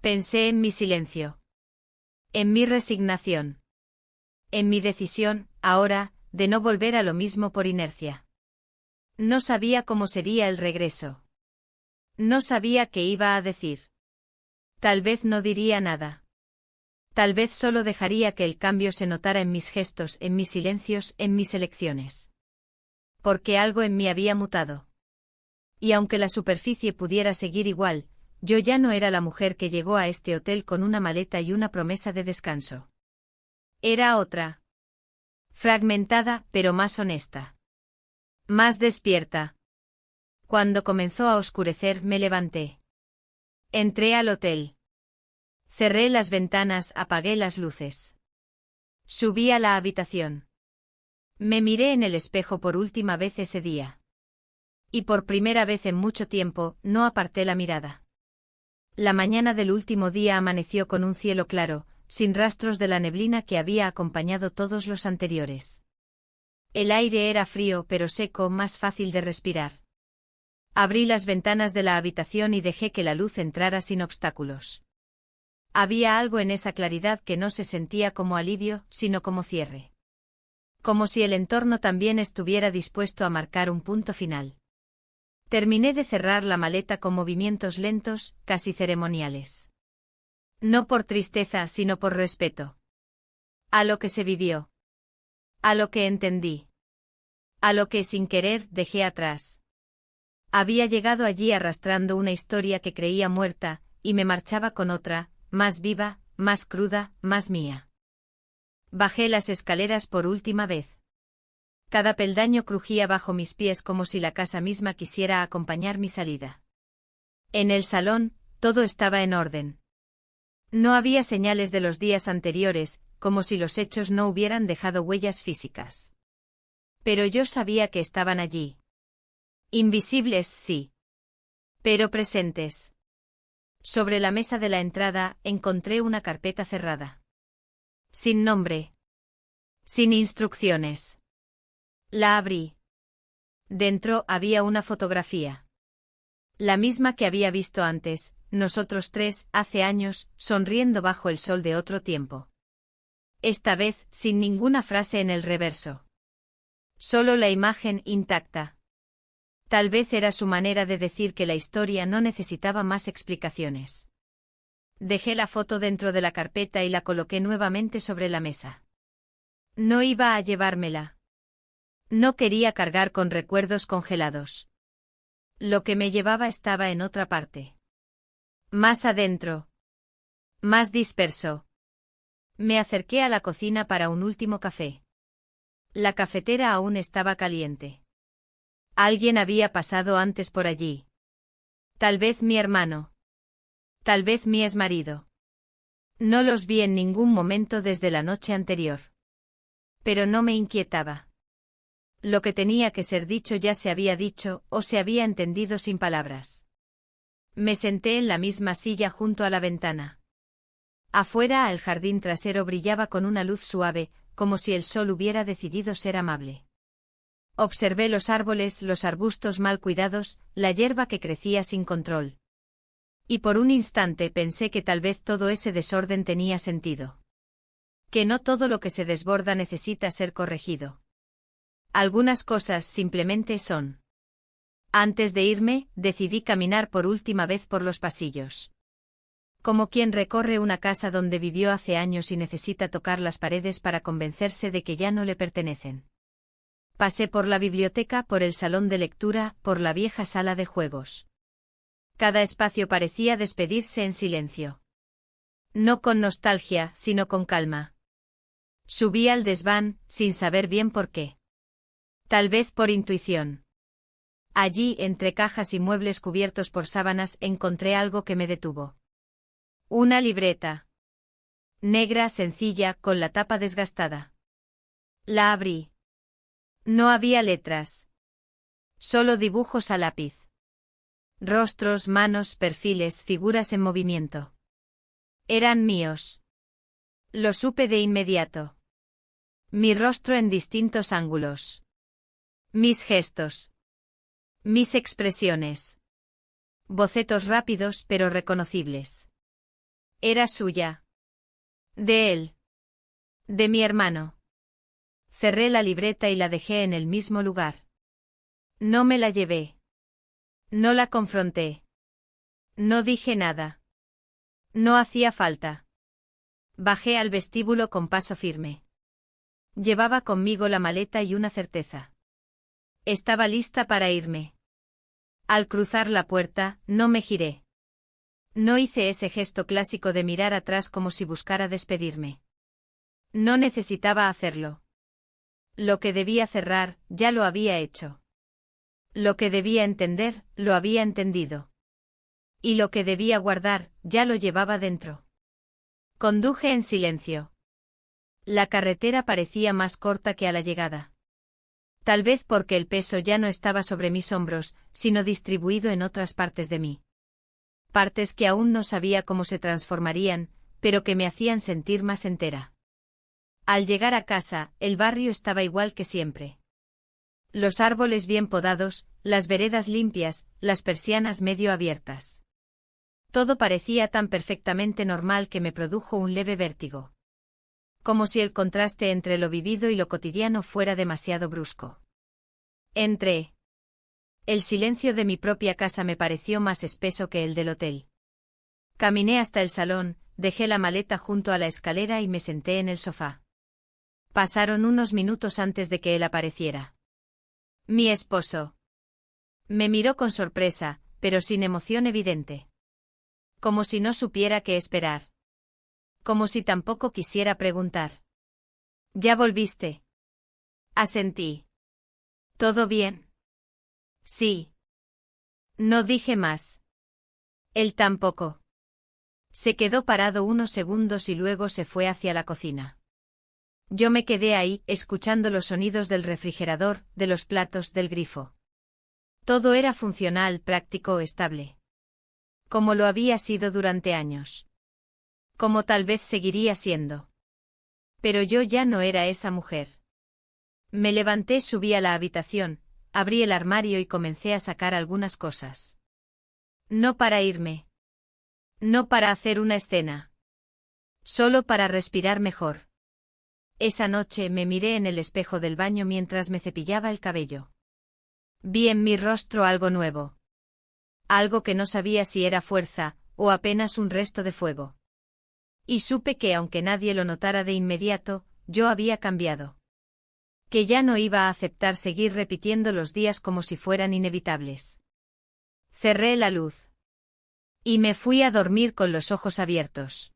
Pensé en mi silencio. En mi resignación. En mi decisión, ahora, de no volver a lo mismo por inercia. No sabía cómo sería el regreso. No sabía qué iba a decir. Tal vez no diría nada. Tal vez solo dejaría que el cambio se notara en mis gestos, en mis silencios, en mis elecciones. Porque algo en mí había mutado. Y aunque la superficie pudiera seguir igual, yo ya no era la mujer que llegó a este hotel con una maleta y una promesa de descanso. Era otra. Fragmentada, pero más honesta. Más despierta. Cuando comenzó a oscurecer me levanté. Entré al hotel. Cerré las ventanas, apagué las luces. Subí a la habitación. Me miré en el espejo por última vez ese día. Y por primera vez en mucho tiempo, no aparté la mirada. La mañana del último día amaneció con un cielo claro, sin rastros de la neblina que había acompañado todos los anteriores. El aire era frío pero seco, más fácil de respirar. Abrí las ventanas de la habitación y dejé que la luz entrara sin obstáculos. Había algo en esa claridad que no se sentía como alivio, sino como cierre. Como si el entorno también estuviera dispuesto a marcar un punto final. Terminé de cerrar la maleta con movimientos lentos, casi ceremoniales. No por tristeza, sino por respeto. A lo que se vivió. A lo que entendí. A lo que sin querer dejé atrás. Había llegado allí arrastrando una historia que creía muerta, y me marchaba con otra, más viva, más cruda, más mía. Bajé las escaleras por última vez. Cada peldaño crujía bajo mis pies como si la casa misma quisiera acompañar mi salida. En el salón, todo estaba en orden. No había señales de los días anteriores, como si los hechos no hubieran dejado huellas físicas. Pero yo sabía que estaban allí. Invisibles, sí. Pero presentes. Sobre la mesa de la entrada encontré una carpeta cerrada. Sin nombre. Sin instrucciones. La abrí. Dentro había una fotografía. La misma que había visto antes, nosotros tres, hace años, sonriendo bajo el sol de otro tiempo. Esta vez, sin ninguna frase en el reverso. Solo la imagen intacta. Tal vez era su manera de decir que la historia no necesitaba más explicaciones. Dejé la foto dentro de la carpeta y la coloqué nuevamente sobre la mesa. No iba a llevármela. No quería cargar con recuerdos congelados. Lo que me llevaba estaba en otra parte. Más adentro. Más disperso. Me acerqué a la cocina para un último café. La cafetera aún estaba caliente. Alguien había pasado antes por allí. Tal vez mi hermano. Tal vez mi exmarido. No los vi en ningún momento desde la noche anterior. Pero no me inquietaba. Lo que tenía que ser dicho ya se había dicho, o se había entendido sin palabras. Me senté en la misma silla junto a la ventana. Afuera el jardín trasero brillaba con una luz suave, como si el sol hubiera decidido ser amable. Observé los árboles, los arbustos mal cuidados, la hierba que crecía sin control. Y por un instante pensé que tal vez todo ese desorden tenía sentido. Que no todo lo que se desborda necesita ser corregido. Algunas cosas simplemente son. Antes de irme, decidí caminar por última vez por los pasillos. Como quien recorre una casa donde vivió hace años y necesita tocar las paredes para convencerse de que ya no le pertenecen. Pasé por la biblioteca, por el salón de lectura, por la vieja sala de juegos. Cada espacio parecía despedirse en silencio. No con nostalgia, sino con calma. Subí al desván, sin saber bien por qué. Tal vez por intuición. Allí, entre cajas y muebles cubiertos por sábanas, encontré algo que me detuvo. Una libreta. Negra, sencilla, con la tapa desgastada. La abrí. No había letras. Solo dibujos a lápiz. Rostros, manos, perfiles, figuras en movimiento. Eran míos. Lo supe de inmediato. Mi rostro en distintos ángulos. Mis gestos. Mis expresiones. Bocetos rápidos pero reconocibles. Era suya. De él. De mi hermano. Cerré la libreta y la dejé en el mismo lugar. No me la llevé. No la confronté. No dije nada. No hacía falta. Bajé al vestíbulo con paso firme. Llevaba conmigo la maleta y una certeza. Estaba lista para irme. Al cruzar la puerta, no me giré. No hice ese gesto clásico de mirar atrás como si buscara despedirme. No necesitaba hacerlo. Lo que debía cerrar, ya lo había hecho. Lo que debía entender, lo había entendido. Y lo que debía guardar, ya lo llevaba dentro. Conduje en silencio. La carretera parecía más corta que a la llegada. Tal vez porque el peso ya no estaba sobre mis hombros, sino distribuido en otras partes de mí. Partes que aún no sabía cómo se transformarían, pero que me hacían sentir más entera. Al llegar a casa, el barrio estaba igual que siempre. Los árboles bien podados, las veredas limpias, las persianas medio abiertas. Todo parecía tan perfectamente normal que me produjo un leve vértigo. Como si el contraste entre lo vivido y lo cotidiano fuera demasiado brusco. Entré. El silencio de mi propia casa me pareció más espeso que el del hotel. Caminé hasta el salón, dejé la maleta junto a la escalera y me senté en el sofá. Pasaron unos minutos antes de que él apareciera. Mi esposo. Me miró con sorpresa, pero sin emoción evidente. Como si no supiera qué esperar. Como si tampoco quisiera preguntar. ¿Ya volviste? Asentí. ¿Todo bien? Sí. No dije más. Él tampoco. Se quedó parado unos segundos y luego se fue hacia la cocina. Yo me quedé ahí, escuchando los sonidos del refrigerador, de los platos, del grifo. Todo era funcional, práctico, estable. Como lo había sido durante años. Como tal vez seguiría siendo. Pero yo ya no era esa mujer. Me levanté, subí a la habitación, abrí el armario y comencé a sacar algunas cosas. No para irme. No para hacer una escena. Solo para respirar mejor. Esa noche me miré en el espejo del baño mientras me cepillaba el cabello. Vi en mi rostro algo nuevo. Algo que no sabía si era fuerza, o apenas un resto de fuego. Y supe que aunque nadie lo notara de inmediato, yo había cambiado. Que ya no iba a aceptar seguir repitiendo los días como si fueran inevitables. Cerré la luz. Y me fui a dormir con los ojos abiertos.